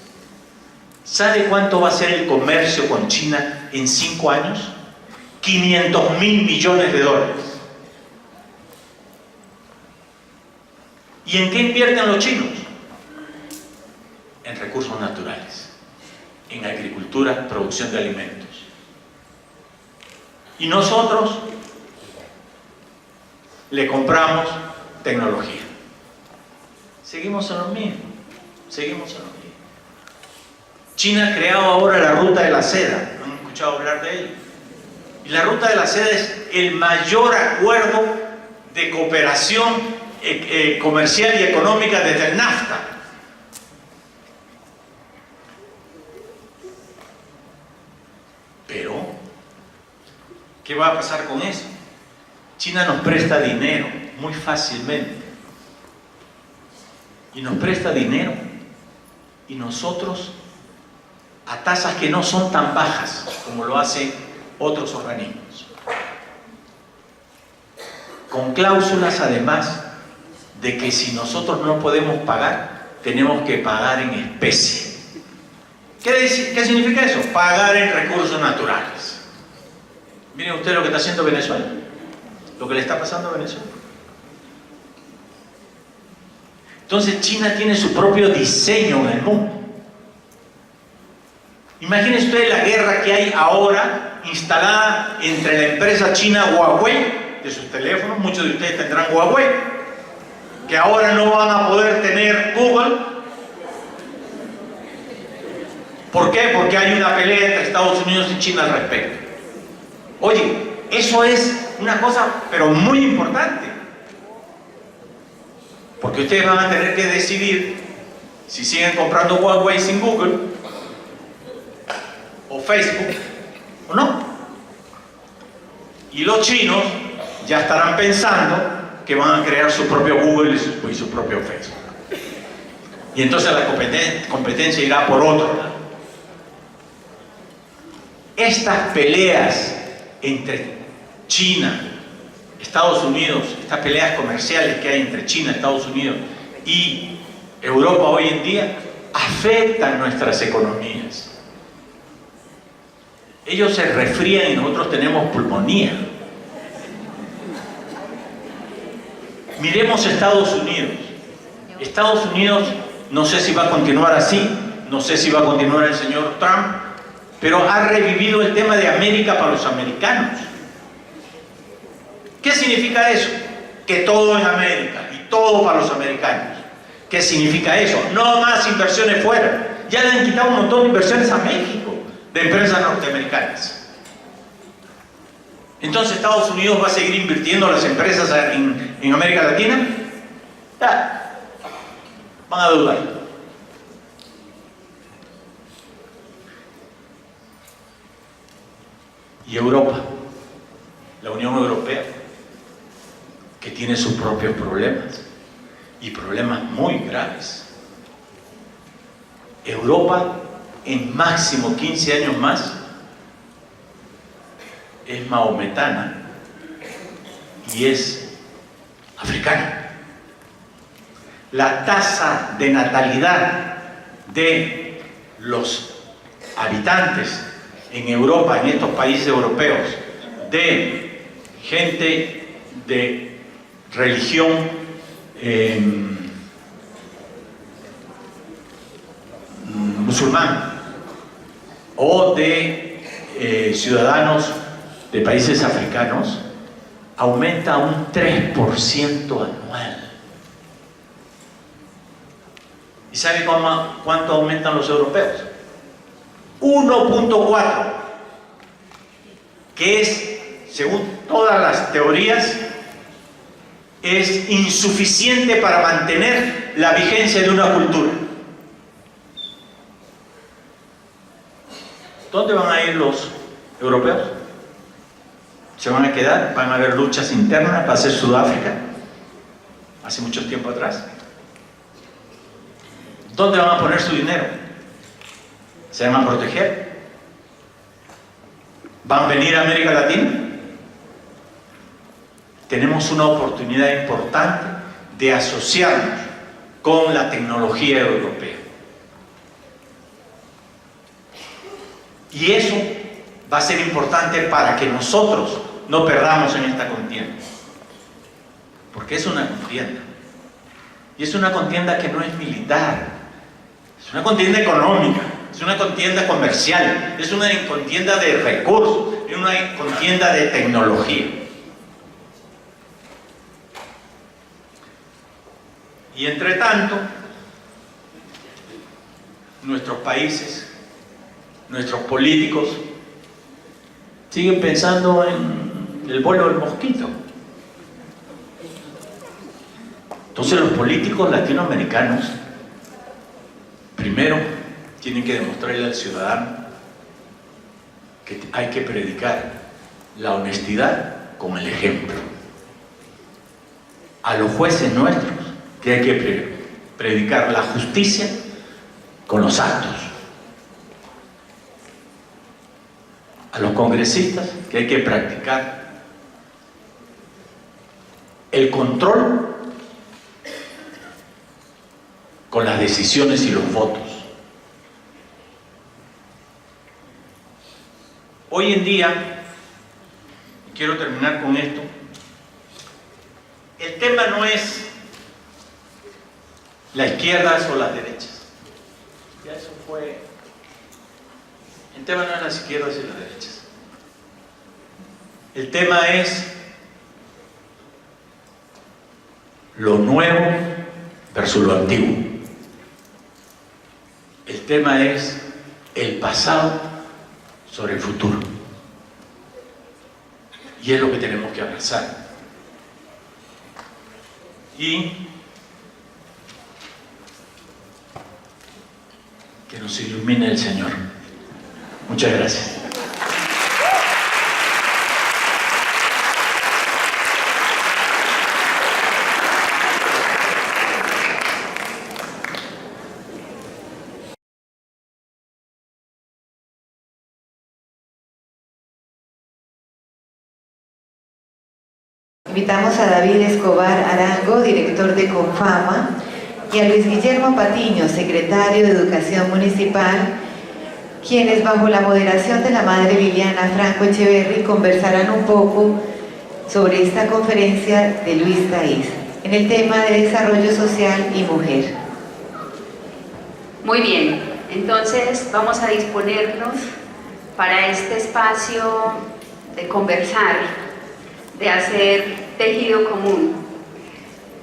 ¿Sabe cuánto va a ser el comercio con China en 5 años? 500.000 millones de dólares. ¿Y en qué invierten los chinos? En recursos naturales, en agricultura, producción de alimentos. Y nosotros le compramos tecnología. Seguimos en lo mismo, seguimos en lo mismo. China ha creado ahora la ruta de la seda, ¿no han escuchado hablar de ella? Y la ruta de la seda es el mayor acuerdo de cooperación comercial y económica desde el NAFTA. Pero, ¿qué va a pasar con eso? China nos presta dinero muy fácilmente. Y nos presta dinero y nosotros a tasas que no son tan bajas como lo hacen otros organismos, con cláusulas además de que si nosotros no podemos pagar, tenemos que pagar en especie. ¿Qué significa eso? Pagar en recursos naturales. Miren ustedes lo que está haciendo Venezuela, lo que le está pasando a Venezuela. Entonces China tiene su propio diseño en el mundo. Imagínense ustedes la guerra que hay ahora instalada entre la empresa china Huawei, de sus teléfonos, muchos de ustedes tendrán Huawei, que ahora no van a poder tener Google. ¿Por qué? Porque hay una pelea entre Estados Unidos y China al respecto. Oye, eso es una cosa, pero muy importante. Porque ustedes van a tener que decidir si siguen comprando Huawei sin Google, o Facebook, o no. Y los chinos ya estarán pensando que van a crear su propio Google y su propio Facebook. Y entonces la competencia irá por otro lado. Estas peleas entre China, Estados Unidos, estas peleas comerciales que hay entre China, Estados Unidos y Europa hoy en día, afectan nuestras economías. Ellos se resfrían y nosotros tenemos pulmonía. Miremos Estados Unidos. Estados Unidos, no sé si va a continuar así, no sé si va a continuar el señor Trump, pero ha revivido el tema de América para los americanos. ¿Qué significa eso? Que todo en América y todo para los americanos. ¿Qué significa eso? No más inversiones fuera. Ya le han quitado un montón de inversiones a México de empresas norteamericanas. Entonces Estados Unidos va a seguir invirtiendo las empresas en América Latina. Ya, van a dudar. Y Europa, la Unión Europea, que tiene sus propios problemas, y problemas muy graves. Europa, en máximo 15 años más, es mahometana y es africana. La tasa de natalidad de los habitantes en Europa, en estos países europeos, de gente de religión musulmán o de ciudadanos de países africanos, aumenta un 3% anual. ¿Y sabe cuánto aumentan los europeos? 1.4, que es, según todas las teorías, es insuficiente para mantener la vigencia de una cultura. ¿Dónde van a ir los europeos? ¿Se van a quedar? ¿Van a haber luchas internas? ¿Va a ser Sudáfrica? Hace mucho tiempo atrás. ¿Dónde van a poner su dinero? ¿Se van a proteger? ¿Van a venir a América Latina? Tenemos una oportunidad importante de asociarnos con la tecnología europea. Y eso va a ser importante para que nosotros no perdamos en esta contienda. Porque es una contienda. Y es una contienda que no es militar. Es una contienda económica. Es una contienda comercial. Es una contienda de recursos. Es una contienda de tecnología. Y entre tanto, nuestros países, nuestros políticos, siguen pensando en el vuelo del mosquito. Entonces los políticos latinoamericanos, primero, tienen que demostrarle al ciudadano que hay que predicar la honestidad con el ejemplo. A los jueces nuestros, que hay que predicar la justicia con los actos. A los congresistas, que hay que practicar el control con las decisiones y los votos. Hoy en día, y quiero terminar con esto, el tema no es las izquierdas o las derechas. Ya eso fue. El tema no es las izquierdas y las derechas. El tema es lo nuevo versus lo antiguo. El tema es el pasado sobre el futuro. Y es lo que tenemos que abrazar. Y que nos ilumine el Señor. Muchas gracias. Invitamos a David Escobar Arango, director de Confama, y a Luis Guillermo Patiño, secretario de Educación Municipal, quienes bajo la moderación de la madre Liliana Franco Echeverri conversarán un poco sobre esta conferencia de Luis Taiz en el tema de desarrollo social y mujer. Muy bien, entonces vamos a disponernos para este espacio de conversar, de hacer tejido común.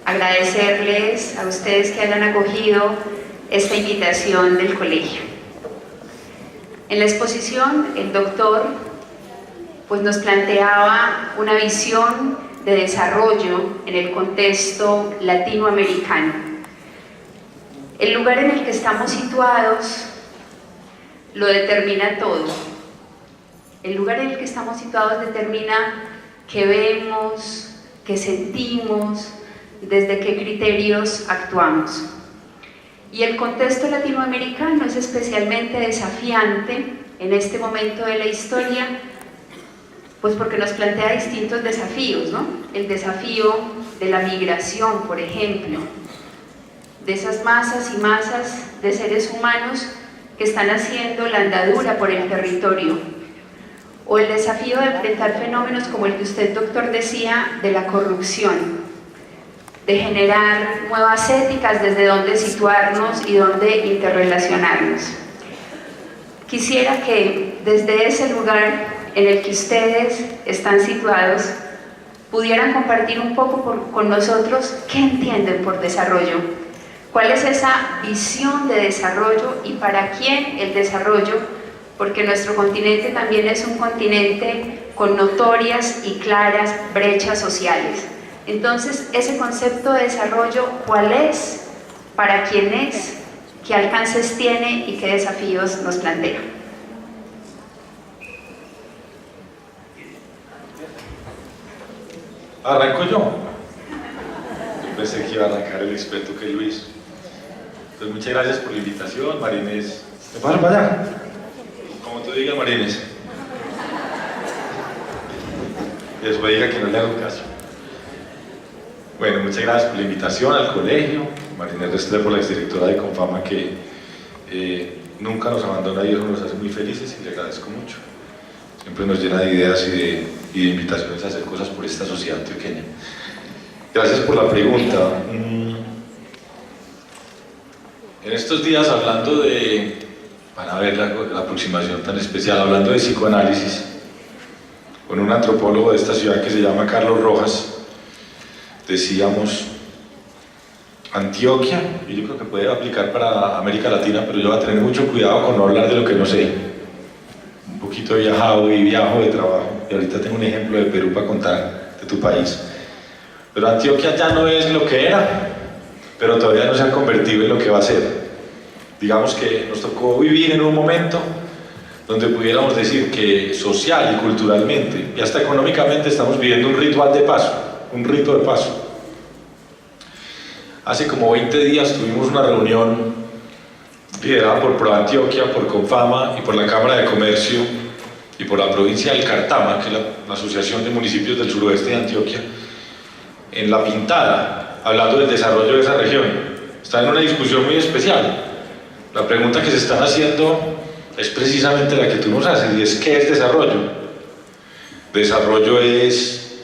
Agradecerles a ustedes que hayan acogido esta invitación del colegio. En la exposición, el doctor nos planteaba una visión de desarrollo en el contexto latinoamericano. El lugar en el que estamos situados lo determina todo. El lugar en el que estamos situados determina qué vemos, qué sentimos, desde qué criterios actuamos. Y el contexto latinoamericano es especialmente desafiante en este momento de la historia, pues porque nos plantea distintos desafíos, ¿no? El desafío de la migración, por ejemplo, de esas masas y masas de seres humanos que están haciendo la andadura por el territorio, o el desafío de enfrentar fenómenos como el que usted, doctor, decía, de la corrupción, de generar nuevas éticas desde donde situarnos y donde interrelacionarnos. Quisiera que desde ese lugar en el que ustedes están situados pudieran compartir un poco con nosotros qué entienden por desarrollo, cuál es esa visión de desarrollo y para quién el desarrollo, porque nuestro continente también es un continente con notorias y claras brechas sociales. Entonces, ese concepto de desarrollo, ¿cuál es? ¿Para quién es? ¿Qué alcances tiene y qué desafíos nos plantea? Arranco yo. Pensé que iba a arrancar el experto que es Luis. Pues muchas gracias por la invitación, Marines. ¿Me pasan para allá? Como tú digas, Marines. Y después diga que no le hago caso. Bueno, muchas gracias por la invitación al colegio. Marines Restrepo, la exdirectora de Confama, que nunca nos abandona y eso nos hace muy felices y le agradezco mucho. Siempre nos llena de ideas y de invitaciones a hacer cosas por esta sociedad antioqueña. Gracias por la pregunta. En estos días, hablando de, van a ver la aproximación tan especial, hablando de psicoanálisis, con un antropólogo de esta ciudad que se llama Carlos Rojas, decíamos, Antioquia, y yo creo que puede aplicar para América Latina, pero yo voy a tener mucho cuidado con no hablar de lo que no sé. Un poquito he viajado y viajo de trabajo, y ahorita tengo un ejemplo de Perú para contar, de tu país. Pero Antioquia ya no es lo que era, pero todavía no se ha convertido en lo que va a ser. Digamos que nos tocó vivir en un momento donde pudiéramos decir que social y culturalmente, y hasta económicamente, estamos viviendo un ritual de paso, un rito de paso. Hace como 20 días tuvimos una reunión liderada por ProAntioquia, por Confama y por la Cámara de Comercio y por la provincia del Cartama, que es la Asociación de Municipios del Suroeste de Antioquia, en La Pintada, hablando del desarrollo de esa región. Está en una discusión muy especial. La pregunta que se están haciendo es precisamente la que tú nos haces, y es ¿qué es desarrollo? Desarrollo es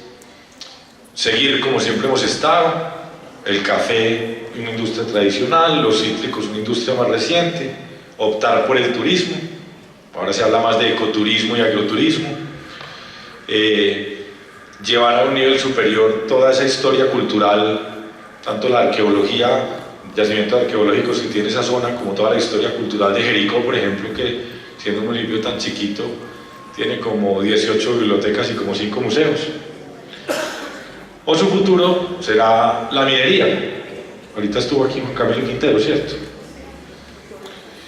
seguir como siempre hemos estado, el café, una industria tradicional, los cítricos, una industria más reciente, optar por el turismo, ahora se habla más de ecoturismo y agroturismo, llevar a un nivel superior toda esa historia cultural, tanto la arqueología, yacimientos arqueológicos que tiene esa zona, como toda la historia cultural de Jericó, por ejemplo, que siendo un municipio tan chiquito, tiene como 18 bibliotecas y como 5 museos. O su futuro será la minería. Ahorita estuvo aquí Juan Camilo Quintero, ¿cierto?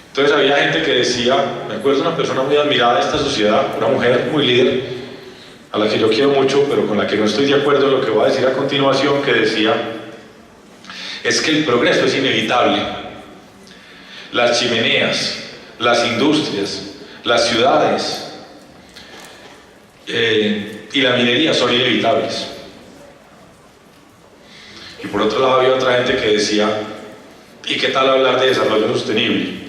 Entonces había gente que decía, me acuerdo de una persona muy admirada de esta sociedad, una mujer muy líder, a la que yo quiero mucho, pero con la que no estoy de acuerdo en lo que voy a decir a continuación, que decía, es que el progreso es inevitable. Las chimeneas, las industrias, las ciudades y la minería son inevitables. Y por otro lado había otra gente que decía, ¿y qué tal hablar de desarrollo sostenible?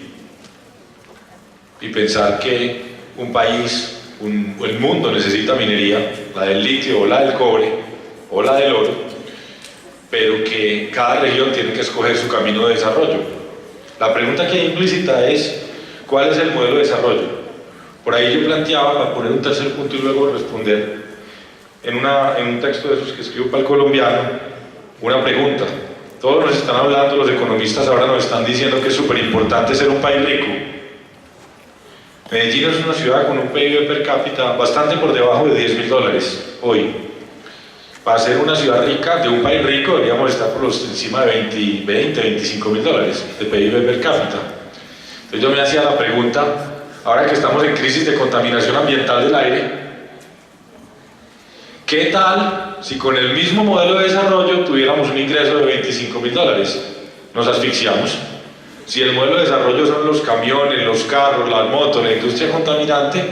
Y pensar que un país, el mundo necesita minería, la del litio o la del cobre o la del oro, pero que cada región tiene que escoger su camino de desarrollo. La pregunta que hay implícita es, ¿cuál es el modelo de desarrollo? Por ahí yo planteaba, para poner un tercer punto y luego responder, en un texto de esos que escribo para El Colombiano, una pregunta. Todos nos están hablando, los economistas ahora nos están diciendo que es súper importante ser un país rico. Medellín es una ciudad con un PIB per cápita bastante por debajo de $10.000 hoy. Para ser una ciudad rica, de un país rico, deberíamos estar por encima de $25.000 de PIB per cápita. Entonces yo me hacía la pregunta, ahora que estamos en crisis de contaminación ambiental del aire, ¿qué tal si con el mismo modelo de desarrollo tuviéramos un ingreso de $25.000? Nos asfixiamos. Si el modelo de desarrollo son los camiones, los carros, las motos, la industria contaminante,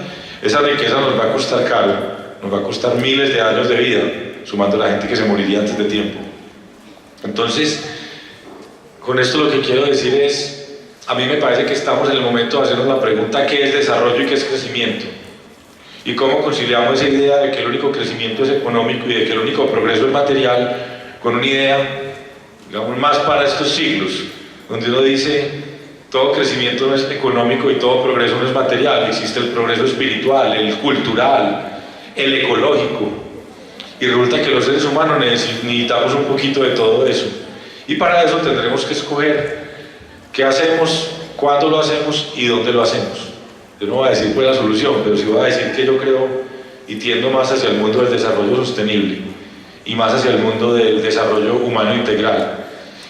esa riqueza nos va a costar caro, nos va a costar miles de años de vida, sumando a la gente que se moriría antes de tiempo. Entonces, con esto lo que quiero decir es, a mí me parece que estamos en el momento de hacernos la pregunta ¿qué es desarrollo y qué es crecimiento? Y cómo conciliamos esa idea de que el único crecimiento es económico y de que el único progreso es material, con una idea, digamos, más para estos siglos, donde uno dice todo crecimiento no es económico y todo progreso no es material, existe el progreso espiritual, el cultural, el ecológico, y resulta que los seres humanos necesitamos un poquito de todo eso, y para eso tendremos que escoger qué hacemos, cuándo lo hacemos y dónde lo hacemos. Yo no voy a decir cuál es la solución, pero sí voy a decir que yo creo y tiendo más hacia el mundo del desarrollo sostenible y más hacia el mundo del desarrollo humano integral,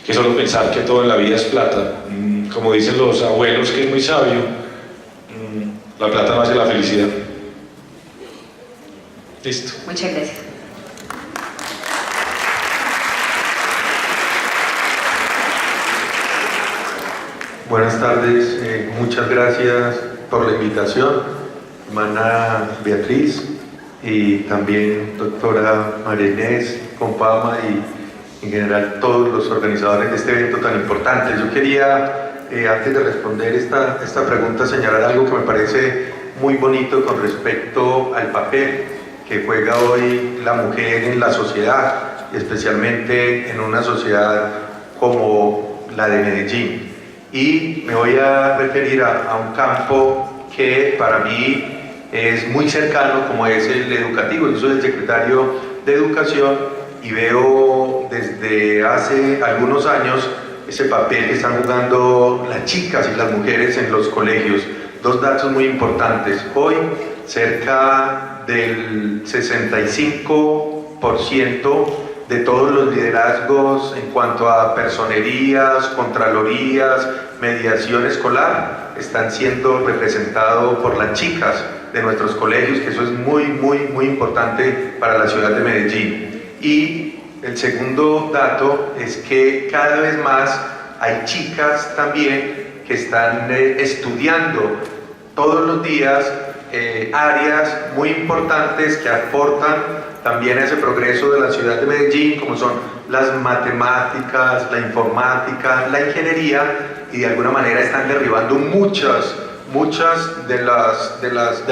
que solo pensar que todo en la vida es plata. Como dicen los abuelos, que es muy sabio, la plata no hace la felicidad. Listo. Muchas gracias. Buenas tardes, muchas gracias por la invitación, hermana Beatriz, y también doctora María Inés, Confama y en general todos los organizadores de este evento tan importante. Yo quería, antes de responder esta pregunta, señalar algo que me parece muy bonito con respecto al papel que juega hoy la mujer en la sociedad, especialmente en una sociedad como la de Medellín. Y me voy a referir a un campo que para mí es muy cercano, como es el educativo. Yo soy el secretario de Educación y veo desde hace algunos años ese papel que están jugando las chicas y las mujeres en los colegios. Dos datos muy importantes. Hoy, cerca del 65% de todos los liderazgos en cuanto a personerías, contralorías, mediación escolar, están siendo representados por las chicas de nuestros colegios, que eso es muy importante para la ciudad de Medellín. Y el segundo dato es que cada vez más hay chicas también que están estudiando todos los días áreas muy importantes que aportan también a ese progreso de la ciudad de Medellín, como son las matemáticas, la informática, la ingeniería, y de alguna manera están derribando muchas de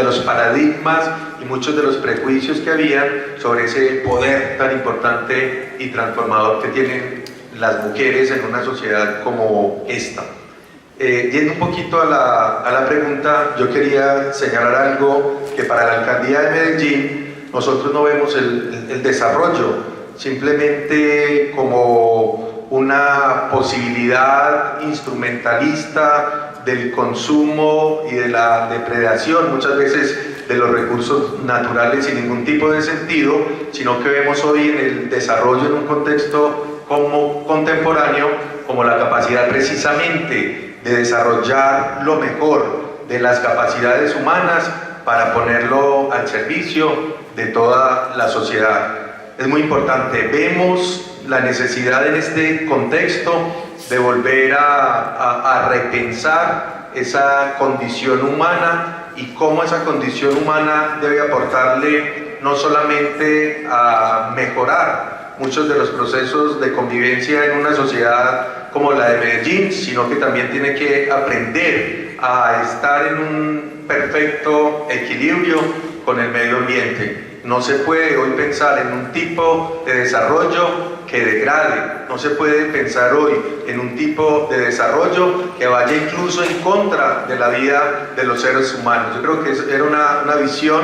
los paradigmas y muchos de los prejuicios que habían sobre ese poder tan importante y transformador que tienen las mujeres en una sociedad como esta. Yendo un poquito a la pregunta, yo quería señalar algo que para la alcaldía de Medellín nosotros no vemos el desarrollo simplemente como una posibilidad instrumentalista del consumo y de la depredación, muchas veces de los recursos naturales sin ningún tipo de sentido, sino que vemos hoy en el desarrollo en un contexto como contemporáneo como la capacidad precisamente de desarrollar lo mejor de las capacidades humanas para ponerlo al servicio de toda la sociedad. Es muy importante, vemos la necesidad en este contexto de volver a repensar esa condición humana y cómo esa condición humana debe aportarle no solamente a mejorar muchos de los procesos de convivencia en una sociedad como la de Medellín, sino que también tiene que aprender a estar en un perfecto equilibrio con el medio ambiente. No se puede hoy pensar en un tipo de desarrollo que degrade, no se puede pensar hoy en un tipo de desarrollo que vaya incluso en contra de la vida de los seres humanos. Yo creo que era una visión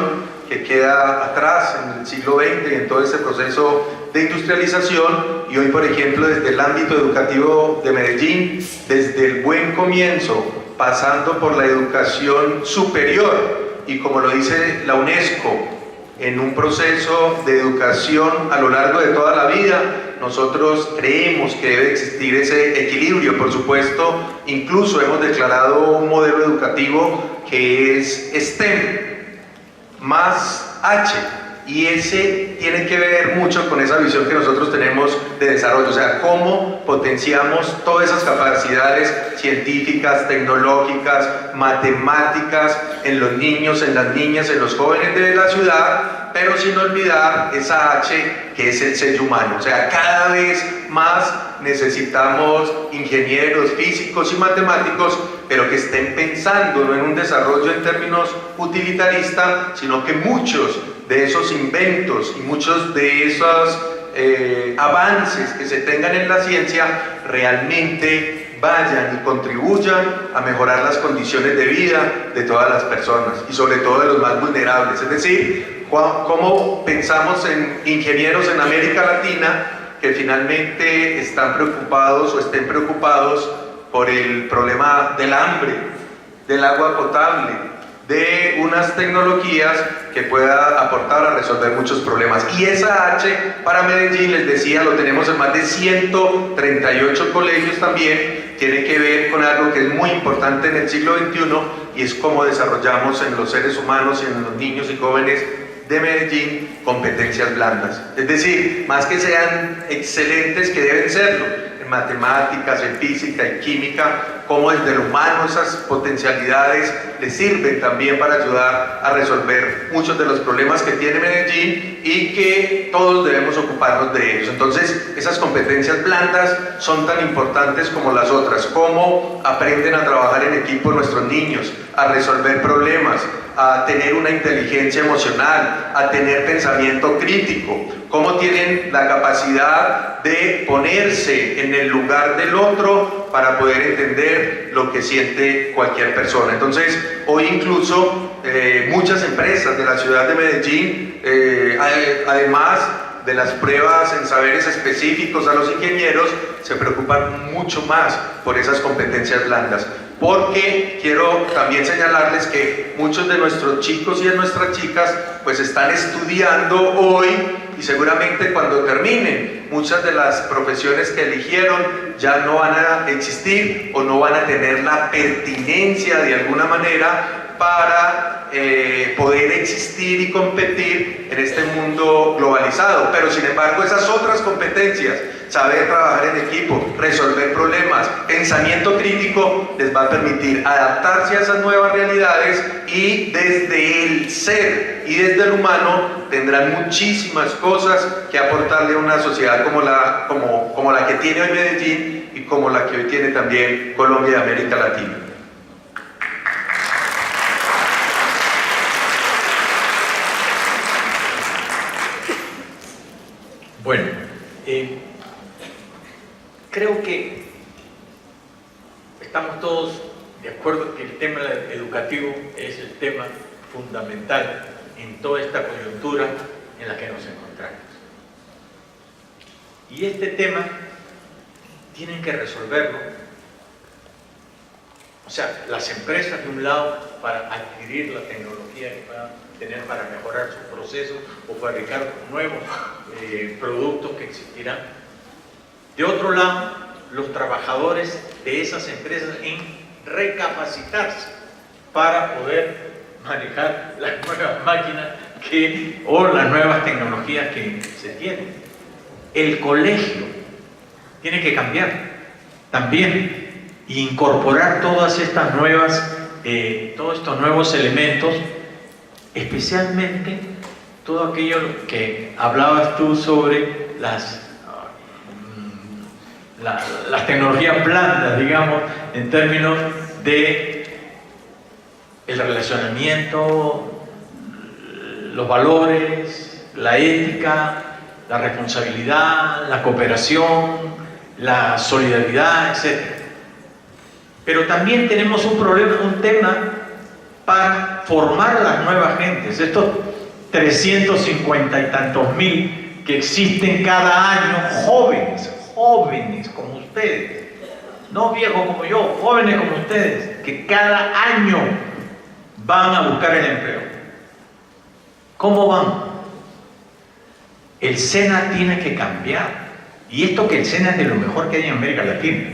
que queda atrás en el siglo XX y en todo ese proceso de industrialización, y hoy, por ejemplo, desde el ámbito educativo de Medellín, desde el buen comienzo, pasando por la educación superior y, como lo dice la UNESCO, en un proceso de educación a lo largo de toda la vida, nosotros creemos que debe existir ese equilibrio. Por supuesto, incluso hemos declarado un modelo educativo que es STEM más H, y ese tiene que ver mucho con esa visión que nosotros tenemos de desarrollo, o sea, cómo potenciamos todas esas capacidades científicas, tecnológicas, matemáticas en los niños, en las niñas, en los jóvenes de la ciudad, pero sin olvidar esa H que es el sello humano. O sea, cada vez más necesitamos ingenieros, físicos y matemáticos, pero que estén pensando no en un desarrollo en términos utilitaristas, sino que muchos de esos inventos y muchos de esos avances que se tengan en la ciencia realmente vayan y contribuyan a mejorar las condiciones de vida de todas las personas y sobre todo de los más vulnerables. Es decir, cómo pensamos en ingenieros en América Latina que finalmente están preocupados o estén preocupados por el problema del hambre, del agua potable, de unas tecnologías que pueda aportar a resolver muchos problemas. Y esa H para Medellín, les decía, lo tenemos en más de 138 colegios también, tiene que ver con algo que es muy importante en el siglo XXI, y es cómo desarrollamos en los seres humanos y en los niños y jóvenes de Medellín competencias blandas. Es decir, más que sean excelentes, que deben serlo, en matemáticas, en física, en química, cómo desde el humano esas potencialidades les sirven también para ayudar a resolver muchos de los problemas que tiene Medellín y que todos debemos ocuparnos de ellos. Entonces, esas competencias blandas son tan importantes como las otras. Cómo aprenden a trabajar en equipo nuestros niños, a resolver problemas, a tener una inteligencia emocional, a tener pensamiento crítico, cómo tienen la capacidad de ponerse en el lugar del otro para poder entender lo que siente cualquier persona. Entonces, hoy incluso muchas empresas de la ciudad de Medellín, además de las pruebas en saberes específicos a los ingenieros, se preocupan mucho más por esas competencias blandas. Porque quiero también señalarles que muchos de nuestros chicos y de nuestras chicas pues están estudiando hoy, y seguramente cuando terminen muchas de las profesiones que eligieron ya no van a existir o no van a tener la pertinencia de alguna manera para poder existir y competir en este mundo globalizado. Pero sin embargo, esas otras competencias, saber trabajar en equipo, resolver problemas, pensamiento crítico, les va a permitir adaptarse a esas nuevas realidades, y desde el ser y desde el humano tendrán muchísimas cosas que aportarle a una sociedad como la que tiene hoy Medellín y como la que hoy tiene también Colombia y América Latina. Bueno, creo que estamos todos de acuerdo que el tema educativo es el tema fundamental en toda esta coyuntura en la que nos encontramos. Y este tema tienen que resolverlo, o sea, las empresas de un lado para adquirir la tecnología que puedan tener para mejorar sus procesos o fabricar nuevos productos que existirán. De otro lado, los trabajadores de esas empresas en recapacitarse para poder manejar las nuevas máquinas o las nuevas tecnologías que se tienen. El colegio tiene que cambiar también e incorporar todas estas nuevas, todos estos nuevos elementos, especialmente todo aquello que hablabas tú sobre las tecnologías blandas, digamos, en términos de el relacionamiento, los valores, la ética, la responsabilidad, la cooperación, la solidaridad, etc. Pero también tenemos un problema, un tema para formar las nuevas gentes, estos 350 y tantos mil que existen cada año, jóvenes como ustedes, no viejos como yo, jóvenes como ustedes, que cada año van a buscar el empleo. ¿Cómo van? El SENA tiene que cambiar, Y esto que el SENA es de lo mejor que hay en América Latina,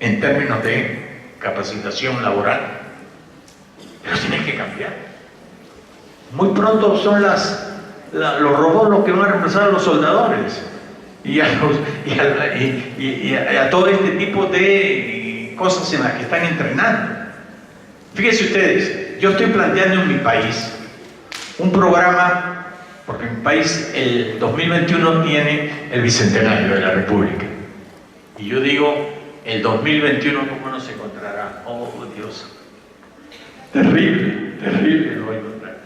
en términos de capacitación laboral. Pero tiene que cambiar. Muy pronto son los robots los que van a reemplazar a los soldadores y a todo este tipo de cosas en las que están entrenando. Fíjense ustedes, yo estoy planteando en mi país un programa, porque mi país el 2021 tiene el Bicentenario de la República. Y yo digo, el 2021, ¿cómo no se encontrará? Oh, Dios. Terrible, terrible lo voy a encontrar.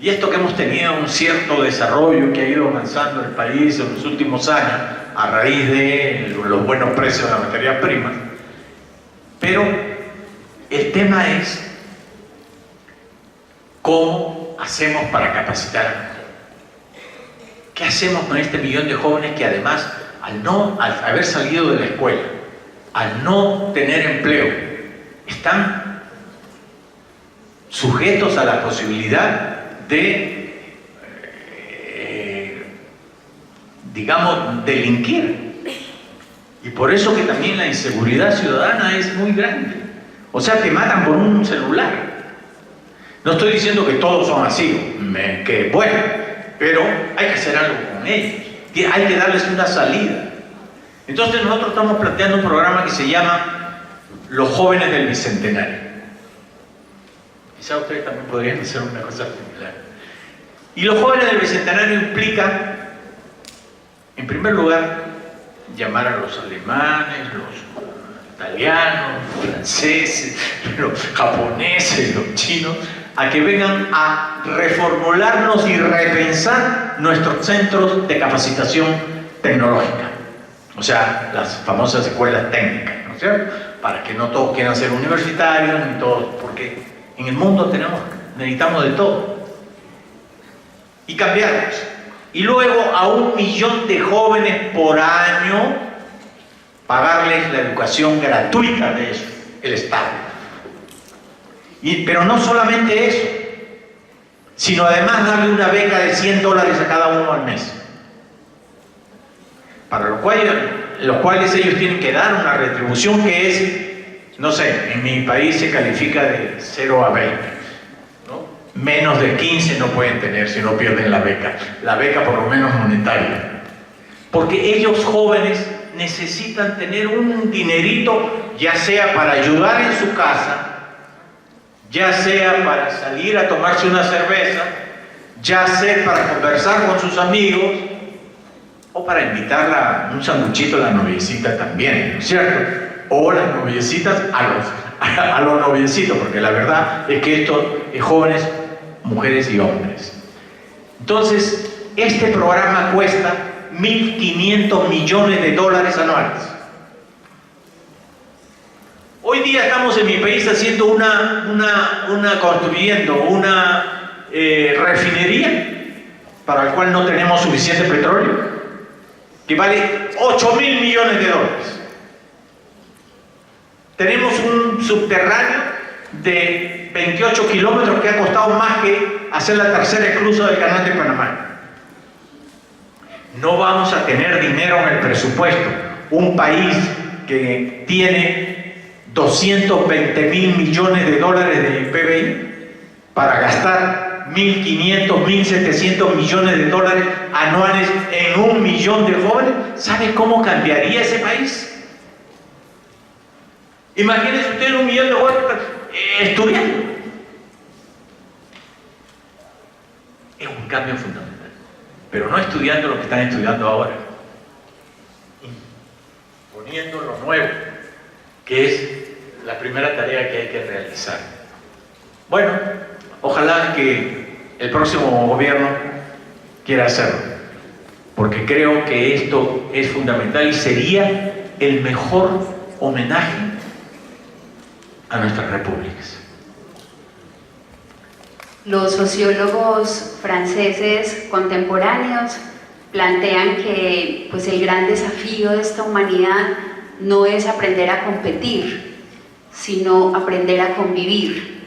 Y esto que hemos tenido un cierto desarrollo que ha ido avanzando el país en los últimos años a raíz de los buenos precios de las materias primas. Pero el tema es cómo hacemos para capacitar a la mujer. ¿Qué hacemos con este millón de jóvenes que además, al haber salido de la escuela, al no tener empleo, están sujetos a la posibilidad de, digamos, delinquir? Y por eso que también la inseguridad ciudadana es muy grande. O sea, te matan por un celular. No estoy diciendo que todos son así, que bueno, pero hay que hacer algo con ellos. Hay que darles una salida. Entonces nosotros estamos planteando un programa que se llama Los Jóvenes del Bicentenario. Quizá ustedes también podrían hacer una cosa similar. Y los Jóvenes del Bicentenario implican, en primer lugar, llamar a los alemanes, los italianos, los franceses, los japoneses, los chinos, a que vengan a reformularnos y repensar nuestros centros de capacitación tecnológica. O sea, las famosas escuelas técnicas, ¿no es cierto? Para que no todos quieran ser universitarios, ni todos, porque en el mundo necesitamos de todo. Y cambiarlos. Y luego a 1 millón de jóvenes por año pagarles la educación gratuita de eso, el Estado. Pero no solamente eso, sino además darle una beca de $100 a cada uno al mes. Para los cuales ellos tienen que dar una retribución que es, no sé, en mi país se califica de 0 a 20. ¿No? Menos de 15 no pueden tener si no pierden la beca por lo menos monetaria. Porque ellos jóvenes necesitan tener un dinerito, ya sea para ayudar en su casa, ya sea para salir a tomarse una cerveza, ya sea para conversar con sus amigos, o para invitarla a un sanguchito a la noviecita también, ¿no es cierto? O las noviecitas a los noviecitos, porque la verdad es que esto es jóvenes, mujeres y hombres. Entonces, este programa cuesta $1.500 millones anuales. Hoy día estamos en mi país haciendo construyendo una refinería para la cual no tenemos suficiente petróleo, que vale $8.000 millones. Tenemos un subterráneo de 28 kilómetros que ha costado más que hacer la tercera esclusa del canal de Panamá. No vamos a tener dinero en el presupuesto. Un país que tiene $220.000 millones de PBI para gastar 1.500, 1.700 millones de dólares anuales en 1 millón de jóvenes. ¿Sabe cómo cambiaría ese país? Imagínense ustedes 1 millón de jóvenes estudiando. Es un cambio fundamental, pero no estudiando lo que están estudiando ahora, poniendo lo nuevo, que es la primera tarea que hay que realizar. Bueno, ojalá que el próximo gobierno quiera hacerlo, porque creo que esto es fundamental y sería el mejor homenaje a nuestras repúblicas. Los sociólogos franceses contemporáneos plantean que pues, el gran desafío de esta humanidad no es aprender a competir, sino aprender a convivir.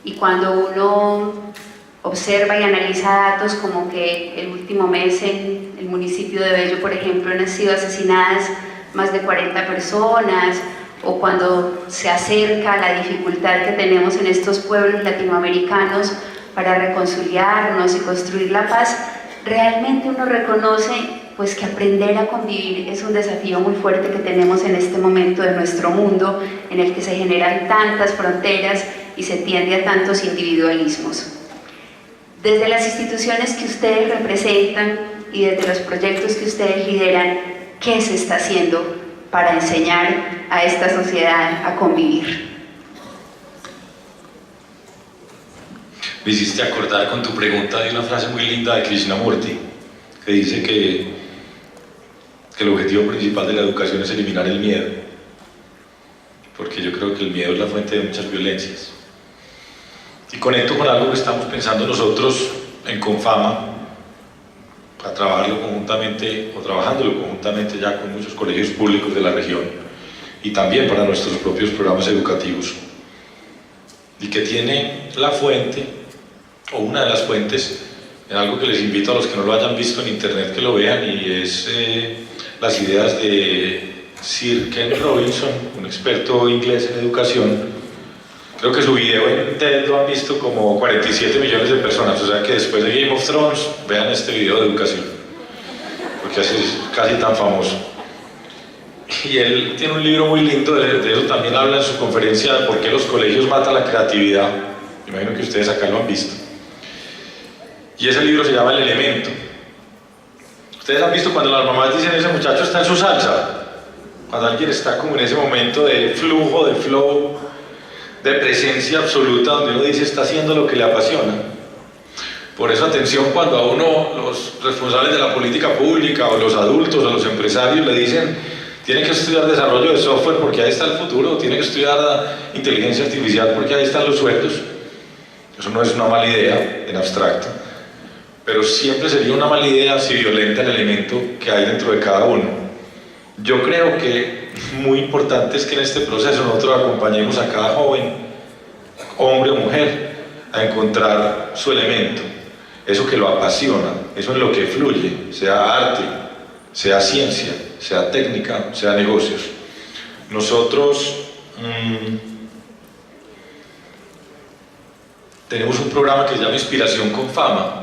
Y cuando uno observa y analiza datos como que el último mes en el municipio de Bello, por ejemplo, han sido asesinadas más de 40 personas, o cuando se acerca la dificultad que tenemos en estos pueblos latinoamericanos para reconciliarnos y construir la paz, realmente uno reconoce pues que aprender a convivir es un desafío muy fuerte que tenemos en este momento de nuestro mundo, en el que se generan tantas fronteras y se tiende a tantos individualismos. Desde las instituciones que ustedes representan y desde los proyectos que ustedes lideran, ¿qué se está haciendo para enseñar a esta sociedad a convivir? Me hiciste acordar con tu pregunta de una frase muy linda de Krishnamurti, que dice que el objetivo principal de la educación es eliminar el miedo, porque yo creo que el miedo es la fuente de muchas violencias. Y conecto con algo que estamos pensando nosotros en Confama, para trabajarlo conjuntamente, o trabajándolo conjuntamente ya con muchos colegios públicos de la región, y también para nuestros propios programas educativos, y que tiene la fuente, o una de las fuentes, en algo que les invito a los que no lo hayan visto en internet que lo vean, y es las ideas de Sir Ken Robinson, un experto inglés en educación. Creo que su video en TED lo han visto como 47 millones de personas, o sea que después de Game of Thrones vean este video de educación, porque es casi tan famoso. Y él tiene un libro muy lindo, de eso también habla en su conferencia, de por qué los colegios matan la creatividad. Me imagino que ustedes acá lo han visto. Y ese libro se llama El Elemento. Ustedes han visto cuando las mamás dicen ese muchacho está en su salsa, cuando alguien está como en ese momento de flujo, de flow, de presencia absoluta, donde uno dice está haciendo lo que le apasiona. Por eso atención cuando a uno los responsables de la política pública o los adultos o los empresarios le dicen tiene que estudiar desarrollo de software porque ahí está el futuro, tiene que estudiar inteligencia artificial porque ahí están los sueldos. Eso no es una mala idea en abstracto, pero siempre sería una mala idea si violenta el elemento que hay dentro de cada uno. Yo creo que muy importante es que en este proceso nosotros acompañemos a cada joven, hombre o mujer, a encontrar su elemento, eso que lo apasiona, eso en lo que fluye, sea arte, sea ciencia, sea técnica, sea negocios. Nosotros tenemos un programa que se llama Inspiración con Fama.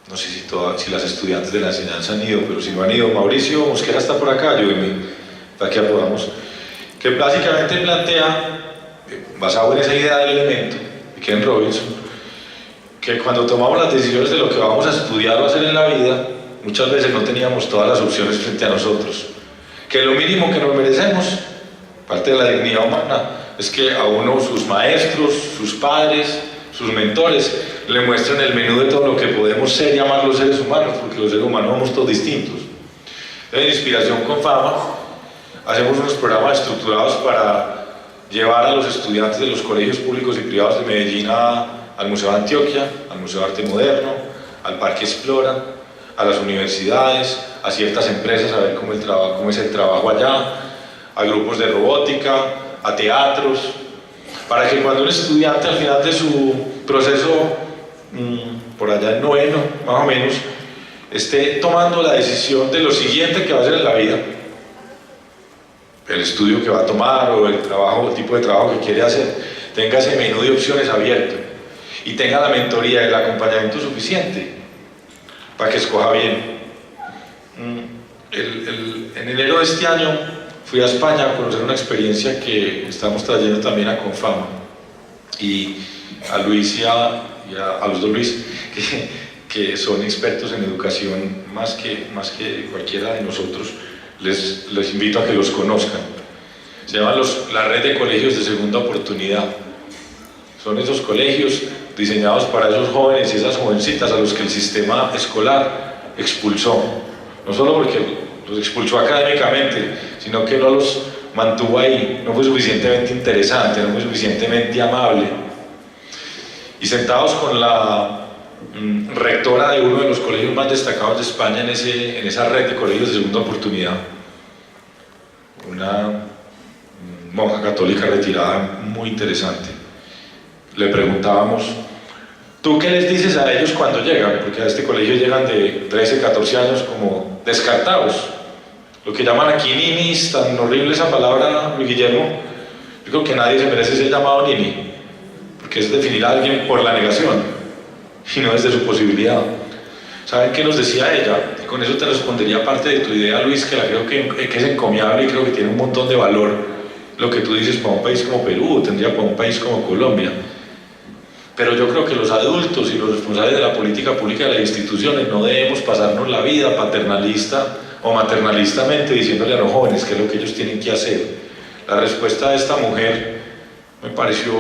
No sé si las estudiantes de la enseñanza han ido, pero si no han ido, Mauricio Mosquera está por acá, ayúdenme para que podamos. Que básicamente plantea, basado en esa idea del elemento de Ken Robinson, que cuando tomamos las decisiones de lo que vamos a estudiar o hacer en la vida, muchas veces no teníamos todas las opciones frente a nosotros. Que lo mínimo que nos merecemos, parte de la dignidad humana, es que a uno sus maestros, sus padres, sus mentores le muestren el menú de todo lo que podemos ser y amar los seres humanos, porque los seres humanos somos todos distintos. En Inspiración con Fama hacemos unos programas estructurados para llevar a los estudiantes de los colegios públicos y privados de Medellín al Museo de Antioquia, al Museo de Arte Moderno, al Parque Explora, a las universidades, a ciertas empresas a ver cómo es el trabajo allá, a grupos de robótica, a teatros, para que cuando un estudiante al final de su proceso, por allá en noveno, más o menos, esté tomando la decisión de lo siguiente que va a hacer en la vida, el estudio que va a tomar o el tipo de trabajo que quiere hacer, tenga ese menú de opciones abierto y tenga la mentoría y el acompañamiento suficiente para que escoja bien. En enero de este año fui a España a conocer una experiencia que estamos trayendo también a Confama, y a Luis y a los dos Luis, que son expertos en educación más que cualquiera de nosotros, les invito a que los conozcan. Se llaman la red de colegios de segunda oportunidad. Son esos colegios diseñados para esos jóvenes y esas jovencitas a los que el sistema escolar expulsó, no solo porque los expulsó académicamente, sino que no los mantuvo ahí, no fue suficientemente interesante, no fue suficientemente amable. Y sentados con la rectora de uno de los colegios más destacados de España en esa red de colegios de segunda oportunidad, una monja católica retirada muy interesante, le preguntábamos ¿Tú qué les dices a ellos cuando llegan? Porque a este colegio llegan de 13, 14 años como descartados. Lo que llaman aquí ninis, tan horrible esa palabra, Luis Guillermo. Yo creo que nadie se merece ser llamado nini, porque es definir a alguien por la negación y no desde su posibilidad. ¿Saben qué nos decía ella? Y con eso te respondería parte de tu idea, Luis, que la creo que es encomiable y creo que tiene un montón de valor. Lo que tú dices para un país como Perú, tendría para un país como Colombia. Pero yo creo que los adultos y los responsables de la política pública de las instituciones no debemos pasarnos la vida paternalista o maternalistamente diciéndole a los jóvenes qué es lo que ellos tienen que hacer. La respuesta de esta mujer me pareció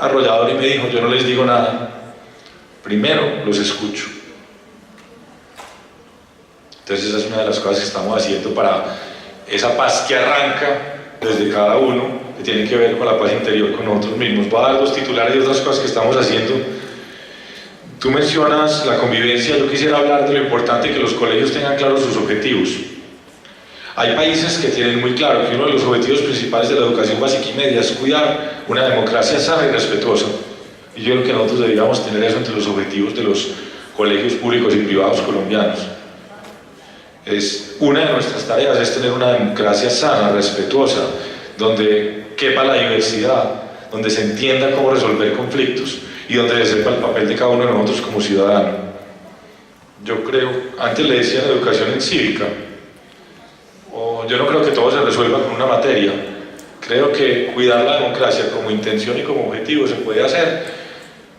arrolladora y me dijo: yo no les digo nada, primero los escucho. Entonces esa es una de las cosas que estamos haciendo para esa paz que arranca desde cada uno, que tiene que ver con la paz interior con nosotros mismos. Voy a dar dos titulares de otras cosas que estamos haciendo. Tú mencionas la convivencia. Yo quisiera hablar de lo importante que los colegios tengan claros sus objetivos. Hay países que tienen muy claro que uno de los objetivos principales de la educación básica y media es cuidar una democracia sana y respetuosa. Y yo creo que nosotros deberíamos tener eso entre los objetivos de los colegios públicos y privados colombianos. Una de nuestras tareas es tener una democracia sana, respetuosa, donde quepa la diversidad, donde se entienda cómo resolver conflictos y donde se sepa el papel de cada uno de nosotros como ciudadano. Yo creo, antes le decían educación en cívica, yo no creo que todo se resuelva con una materia. Creo que cuidar la democracia como intención y como objetivo se puede hacer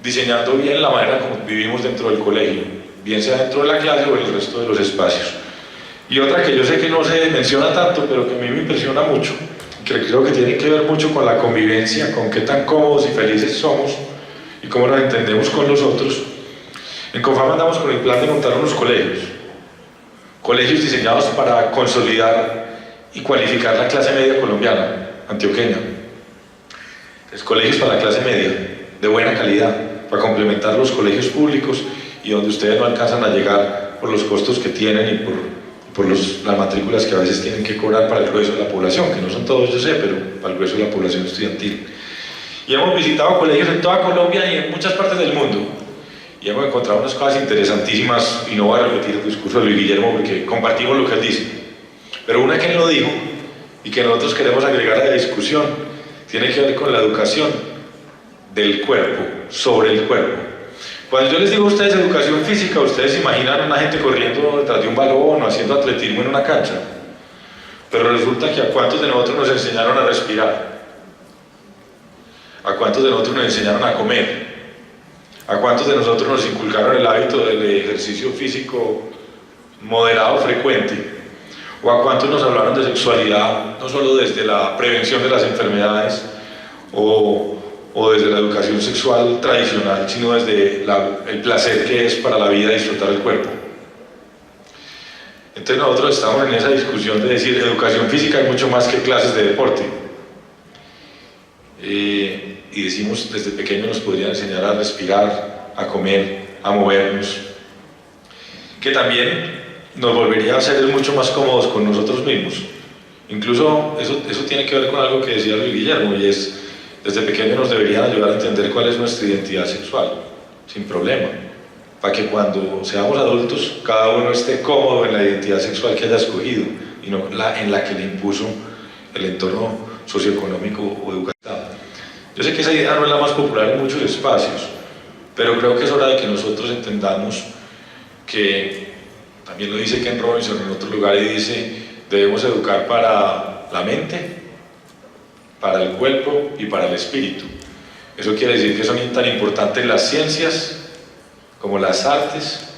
diseñando bien la manera como vivimos dentro del colegio, bien sea dentro de la clase o en el resto de los espacios. Y otra que yo sé que no se menciona tanto, pero que a mí me impresiona mucho, que creo que tiene que ver mucho con la convivencia, con qué tan cómodos y felices somos y cómo nos entendemos con los otros. En Confama andamos con el plan de montar unos colegios diseñados para consolidar y cualificar la clase media colombiana, antioqueña. Entonces, colegios para la clase media, de buena calidad, para complementar los colegios públicos y donde ustedes no alcanzan a llegar por los costos que tienen y por las matrículas que a veces tienen que cobrar para el grueso de la población, que no son todos, yo sé, pero para el grueso de la población estudiantil. Y hemos visitado colegios en toda Colombia y en muchas partes del mundo, y hemos encontrado unas cosas interesantísimas, y no voy a repetir el discurso de Luis Guillermo porque compartimos lo que él dice, pero una que él no dijo y que nosotros queremos agregar a la discusión tiene que ver con la educación del cuerpo, sobre el cuerpo. Cuando yo les digo a ustedes educación física, ustedes imaginan a una gente corriendo detrás de un balón o haciendo atletismo en una cancha. Pero resulta que a cuántos de nosotros nos enseñaron a respirar, a cuántos de nosotros nos enseñaron a comer, a cuántos de nosotros nos inculcaron el hábito del ejercicio físico moderado frecuente, o a cuántos nos hablaron de sexualidad, no solo desde la prevención de las enfermedades o desde la educación sexual tradicional, sino desde el placer que es para la vida disfrutar el cuerpo. Entonces nosotros estamos en esa discusión de decir educación física es mucho más que clases de deporte. Y decimos desde pequeños nos podrían enseñar a respirar, a comer, a movernos, que también nos volvería a ser mucho más cómodos con nosotros mismos. Incluso eso tiene que ver con algo que decía Luis Guillermo, y es desde pequeños nos deberían ayudar a entender cuál es nuestra identidad sexual, sin problema, para que cuando seamos adultos cada uno esté cómodo en la identidad sexual que haya escogido y no en la que le impuso el entorno socioeconómico o educativo. Yo sé que esa idea no es la más popular en muchos espacios, pero creo que es hora de que nosotros entendamos que, también lo dice Ken Robinson en otro lugar, y dice, debemos educar para la mente, para el cuerpo y para el espíritu. Eso quiere decir que son tan importantes las ciencias como las artes,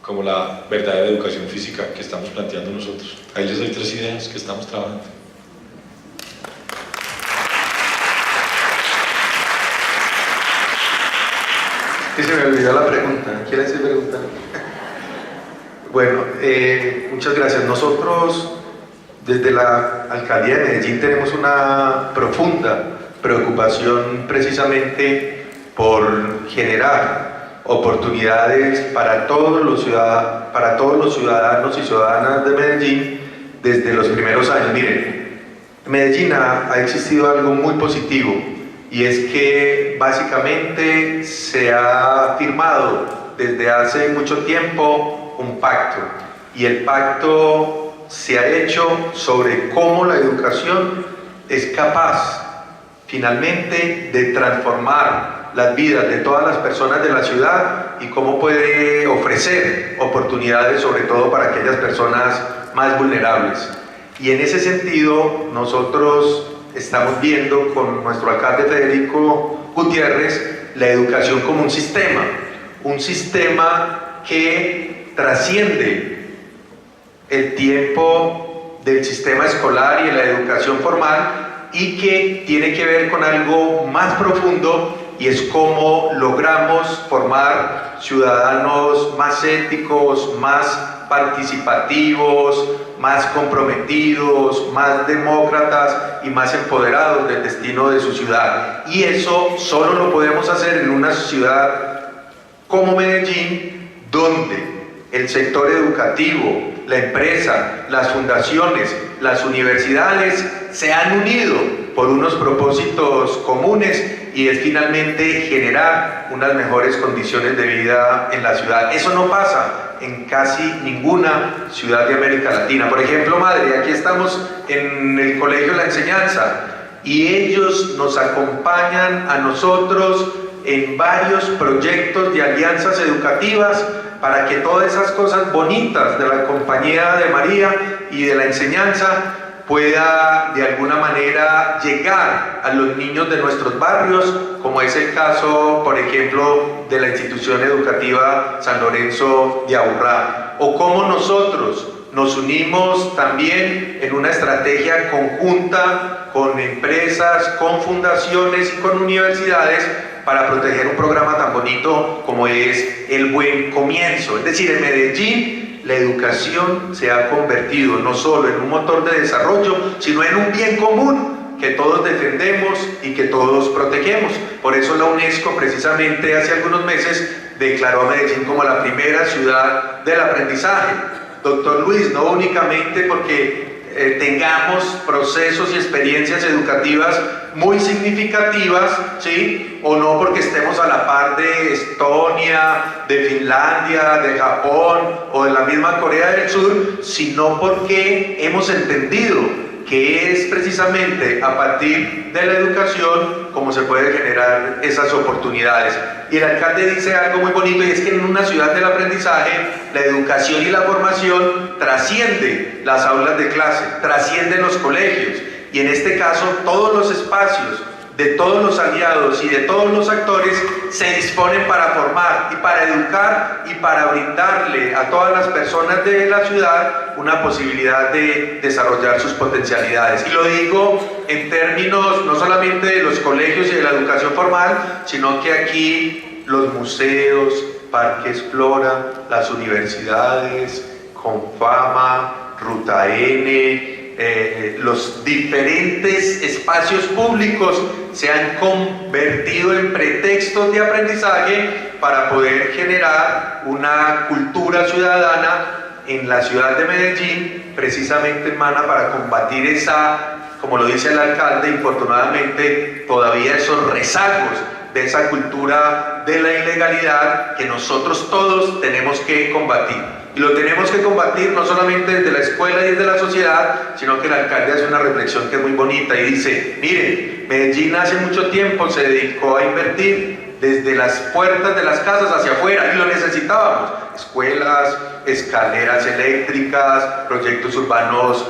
como la verdadera educación física que estamos planteando nosotros. Ahí les doy 3 ideas que estamos trabajando. Y se me olvidó la pregunta. ¿Quieren hacer pregunta? Bueno, muchas gracias. Nosotros desde la Alcaldía de Medellín tenemos una profunda preocupación precisamente por generar oportunidades para todos los ciudadanos y ciudadanas de Medellín desde los primeros años. Miren, en Medellín ha existido algo muy positivo y es que básicamente se ha firmado desde hace mucho tiempo un pacto, y el pacto se ha hecho sobre cómo la educación es capaz finalmente de transformar las vidas de todas las personas de la ciudad y cómo puede ofrecer oportunidades sobre todo para aquellas personas más vulnerables. Y en ese sentido nosotros estamos viendo con nuestro alcalde Federico Gutiérrez la educación como un sistema que trasciende el tiempo del sistema escolar y de la educación formal, y que tiene que ver con algo más profundo, y es cómo logramos formar ciudadanos más éticos, más participativos, más comprometidos, más demócratas y más empoderados del destino de su ciudad. Y eso solo lo podemos hacer en una ciudad como Medellín, donde el sector educativo, la empresa, las fundaciones, las universidades se han unido por unos propósitos comunes, y es finalmente generar unas mejores condiciones de vida en la ciudad. Eso no pasa en casi ninguna ciudad de América Latina. Por ejemplo, Madre, aquí estamos en el Colegio La Enseñanza, y ellos nos acompañan a nosotros en varios proyectos de alianzas educativas para que todas esas cosas bonitas de la compañía de María y de la enseñanza pueda de alguna manera llegar a los niños de nuestros barrios, como es el caso, por ejemplo, de la institución educativa San Lorenzo de Aburrá, o cómo nosotros nos unimos también en una estrategia conjunta con empresas, con fundaciones y con universidades para proteger un programa tan bonito como es El Buen Comienzo. Es decir, en Medellín la educación se ha convertido no solo en un motor de desarrollo, sino en un bien común que todos defendemos y que todos protegemos. Por eso la UNESCO precisamente hace algunos meses declaró a Medellín como la primera ciudad del aprendizaje. Doctor Luis, no únicamente porque tengamos procesos y experiencias educativas muy significativas, ¿sí? O no porque estemos a la par de Estonia, de Finlandia, de Japón o de la misma Corea del Sur, sino porque hemos entendido que es precisamente a partir de la educación como se puede generar esas oportunidades. Y el alcalde dice algo muy bonito, y es que en una ciudad del aprendizaje la educación y la formación trasciende las aulas de clase, trascienden los colegios, y en este caso todos los espacios de todos los aliados y de todos los actores se disponen para formar y para educar y para brindarle a todas las personas de la ciudad una posibilidad de desarrollar sus potencialidades. Y lo digo en términos no solamente de los colegios y de la educación formal, sino que aquí los museos, Parque Explora, las universidades, Confama, Ruta N, los diferentes espacios públicos se han convertido en pretextos de aprendizaje para poder generar una cultura ciudadana en la ciudad de Medellín, precisamente, hermana, para combatir esa, como lo dice el alcalde, infortunadamente todavía esos rezagos de esa cultura de la ilegalidad que nosotros todos tenemos que combatir. Y lo tenemos que combatir no solamente desde la escuela y desde la sociedad, sino que el alcalde hace una reflexión que es muy bonita y dice, miren, Medellín hace mucho tiempo se dedicó a invertir desde las puertas de las casas hacia afuera, y lo necesitábamos: escuelas, escaleras eléctricas, proyectos urbanos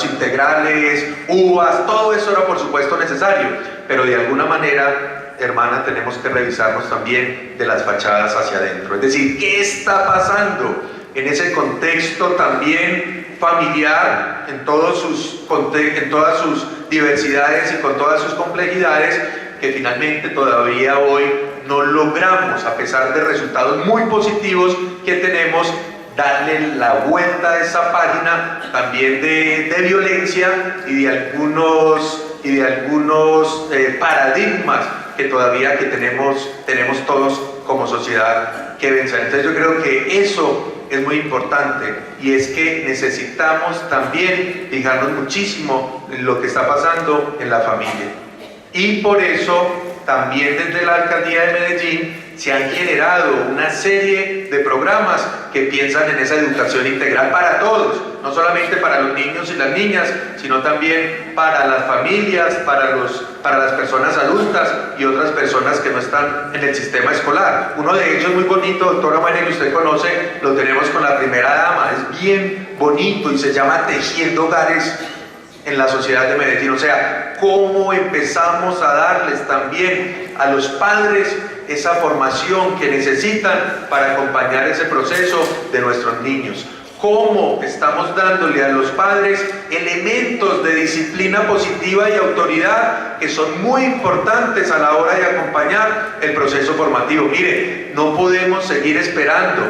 integrales, uvas, todo eso era por supuesto necesario, pero de alguna manera, hermana, tenemos que revisarnos también de las fachadas hacia adentro. Es decir, ¿qué está pasando en ese contexto también familiar, en todas sus diversidades y con todas sus complejidades, que finalmente todavía hoy no logramos, a pesar de resultados muy positivos que tenemos, darle la vuelta a esa página también de violencia y de algunos paradigmas que todavía tenemos todos como sociedad que vencer? Entonces yo creo que eso es muy importante, y es que necesitamos también fijarnos muchísimo en lo que está pasando en la familia. Y por eso también desde la Alcaldía de Medellín se han generado una serie de programas que piensan en esa educación integral para todos, no solamente para los niños y las niñas, sino también para las familias, para las personas adultas y otras personas que no están en el sistema escolar. Uno de ellos muy bonito, doctora María, que usted conoce, lo tenemos con la primera dama, es bien bonito y se llama Tejiendo Hogares en la sociedad de Medellín. O sea, cómo empezamos a darles también a los padres esa formación que necesitan para acompañar ese proceso de nuestros niños. Cómo estamos dándole a los padres elementos de disciplina positiva y autoridad que son muy importantes a la hora de acompañar el proceso formativo. Mire, no podemos seguir esperando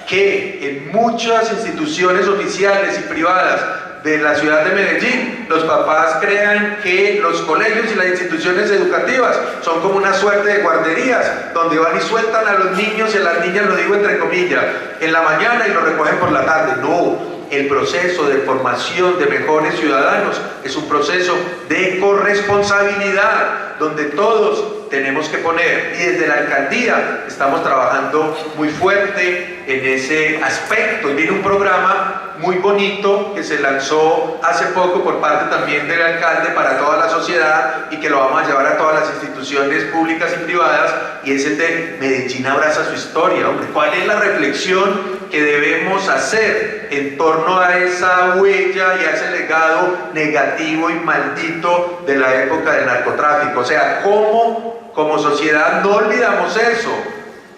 que en muchas instituciones oficiales y privadas de la ciudad de Medellín, los papás crean que los colegios y las instituciones educativas son como una suerte de guarderías, donde van y sueltan a los niños y a las niñas, lo digo entre comillas, en la mañana y lo recogen por la tarde. No, el proceso de formación de mejores ciudadanos es un proceso de corresponsabilidad, donde todos tenemos que poner, y desde la alcaldía estamos trabajando muy fuerte en ese aspecto. Y viene un programa muy bonito que se lanzó hace poco por parte también del alcalde para toda la sociedad y que lo vamos a llevar a todas las instituciones públicas y privadas, y es el de Medellín abraza su historia. Hombre, ¿cuál es la reflexión que debemos hacer en torno a esa huella y a ese legado negativo y maldito de la época del narcotráfico? O sea, ¿cómo como sociedad no olvidamos eso?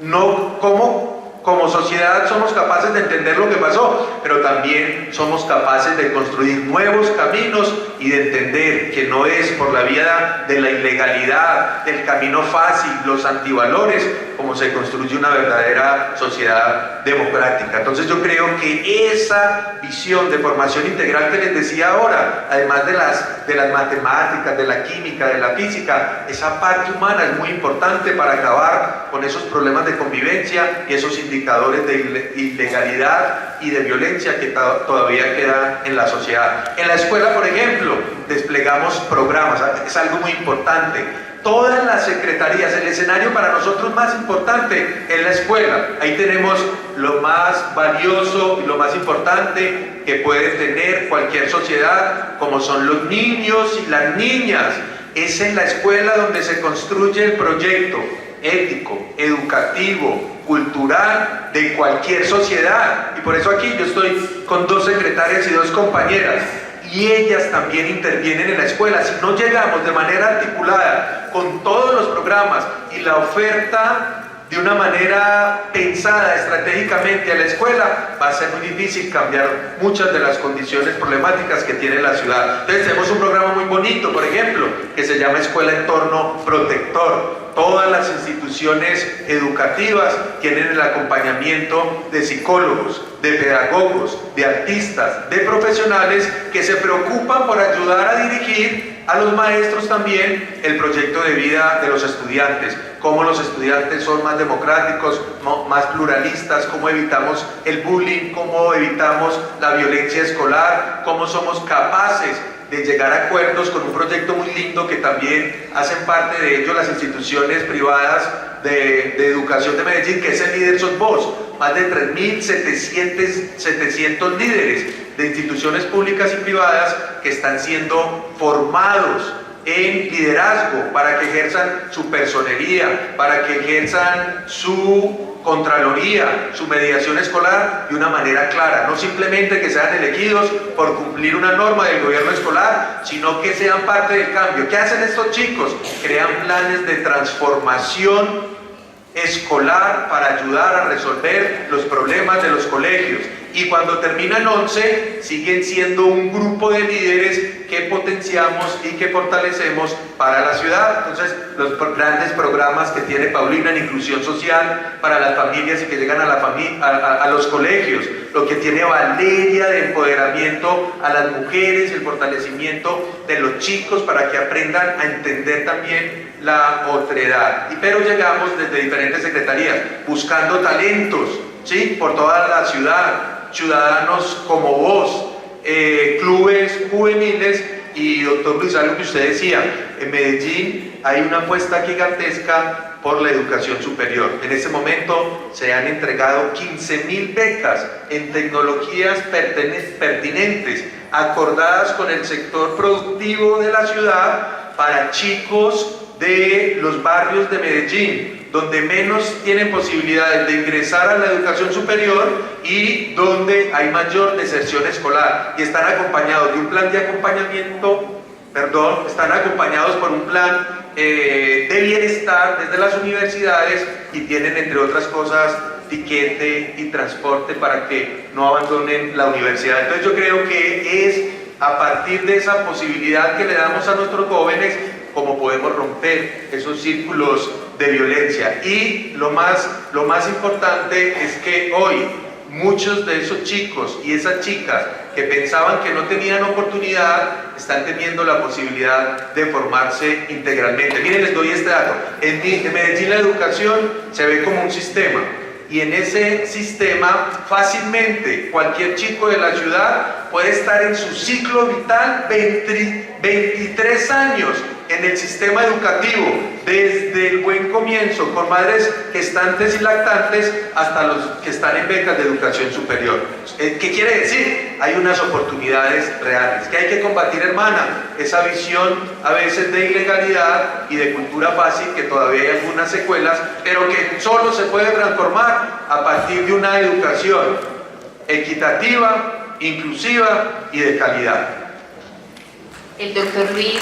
No, ¿cómo como sociedad somos capaces de entender lo que pasó, pero también somos capaces de construir nuevos caminos y de entender que no es por la vía de la ilegalidad, del camino fácil, los antivalores, como se construye una verdadera sociedad democrática? Entonces yo creo que esa visión de formación integral que les decía ahora, además de las matemáticas, de la química, de la física, esa parte humana es muy importante para acabar con esos problemas de convivencia y esos indicadores de ilegalidad y de violencia que todavía quedan en la sociedad. En la escuela, por ejemplo, desplegamos programas, es algo muy importante. Todas las secretarías, el escenario para nosotros más importante es la escuela. Ahí tenemos lo más valioso y lo más importante que puede tener cualquier sociedad, como son los niños y las niñas. Es en la escuela donde se construye el proyecto ético, educativo, cultural de cualquier sociedad. Y por eso aquí yo estoy con 2 secretarias y 2 compañeras, y ellas también intervienen en la escuela. Si no llegamos de manera articulada con todos los programas y la oferta de una manera pensada estratégicamente a la escuela, va a ser muy difícil cambiar muchas de las condiciones problemáticas que tiene la ciudad. Entonces tenemos un programa muy bonito, por ejemplo, que se llama Escuela Entorno Protector. Todas las instituciones educativas tienen el acompañamiento de psicólogos, de pedagogos, de artistas, de profesionales que se preocupan por ayudar a dirigir a los maestros también el proyecto de vida de los estudiantes, cómo los estudiantes son más democráticos, más pluralistas, cómo evitamos el bullying, cómo evitamos la violencia escolar, cómo somos capaces de llegar a acuerdos con un proyecto muy lindo que también hacen parte de ello las instituciones privadas de educación de Medellín, que es el Líder Sos Vos. Más de 3.700 líderes de instituciones públicas y privadas que están siendo formados en liderazgo para que ejerzan su personería, para que ejerzan su contraloría, su mediación escolar de una manera clara, no simplemente que sean elegidos por cumplir una norma del gobierno escolar, sino que sean parte del cambio. ¿Qué hacen estos chicos? Crean planes de transformación escolar para ayudar a resolver los problemas de los colegios, y cuando terminan 11 siguen siendo un grupo de líderes que potenciamos y que fortalecemos para la ciudad. Entonces los grandes programas que tiene Paulina en inclusión social para las familias y que llegan a los colegios, lo que tiene Valeria de empoderamiento a las mujeres y el fortalecimiento de los chicos para que aprendan a entender también la otredad. Pero llegamos desde diferentes secretarías buscando talentos ¿sí? Por toda la ciudad, ciudadanos como vos, clubes juveniles. Y doctor Luis, algo que usted decía, en Medellín hay una apuesta gigantesca por la educación superior. En este momento se han entregado 15.000 becas en tecnologías pertinentes, acordadas con el sector productivo de la ciudad, para chicos de los barrios de Medellín, donde menos tienen posibilidades de ingresar a la educación superior y donde hay mayor deserción escolar, y están acompañados de un plan de acompañamiento, están acompañados por un plan de bienestar desde las universidades, y tienen, entre otras cosas, tiquete y transporte para que no abandonen la universidad. Entonces yo creo que es a partir de esa posibilidad que le damos a nuestros jóvenes como podemos romper esos círculos de violencia. Y lo más importante es que hoy muchos de esos chicos y esas chicas que pensaban que no tenían oportunidad están teniendo la posibilidad de formarse integralmente. Miren, les doy este dato. En Medellín la educación se ve como un sistema, y en ese sistema fácilmente cualquier chico de la ciudad puede estar en su ciclo vital 23 años en el sistema educativo, desde el buen comienzo, con madres gestantes y lactantes, hasta los que están en becas de educación superior. ¿Qué quiere decir? Hay unas oportunidades reales que hay que combatir, hermana, esa visión a veces de ilegalidad y de cultura fácil, que todavía hay algunas secuelas, pero que solo se puede transformar a partir de una educación equitativa, inclusiva y de calidad. El doctor Luis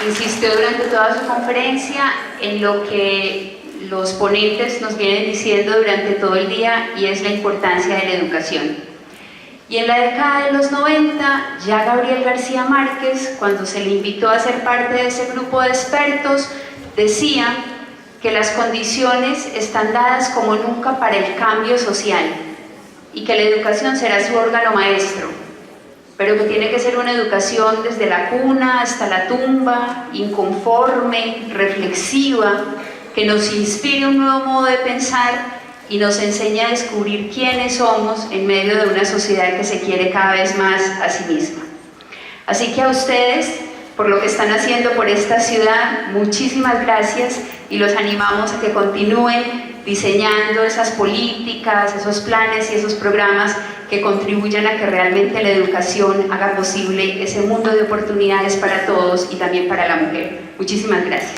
insistió durante toda su conferencia en lo que los ponentes nos vienen diciendo durante todo el día, y es la importancia de la educación. Y en la década de los 90, ya Gabriel García Márquez, cuando se le invitó a ser parte de ese grupo de expertos, decía que las condiciones están dadas como nunca para el cambio social, y que la educación será su órgano maestro, pero que tiene que ser una educación desde la cuna hasta la tumba, inconforme, reflexiva, que nos inspire un nuevo modo de pensar y nos enseñe a descubrir quiénes somos en medio de una sociedad que se quiere cada vez más a sí misma. Así que a ustedes, por lo que están haciendo por esta ciudad, muchísimas gracias, y los animamos a que continúen diseñando esas políticas, esos planes y esos programas que contribuyan a que realmente la educación haga posible ese mundo de oportunidades para todos y también para la mujer. Muchísimas gracias.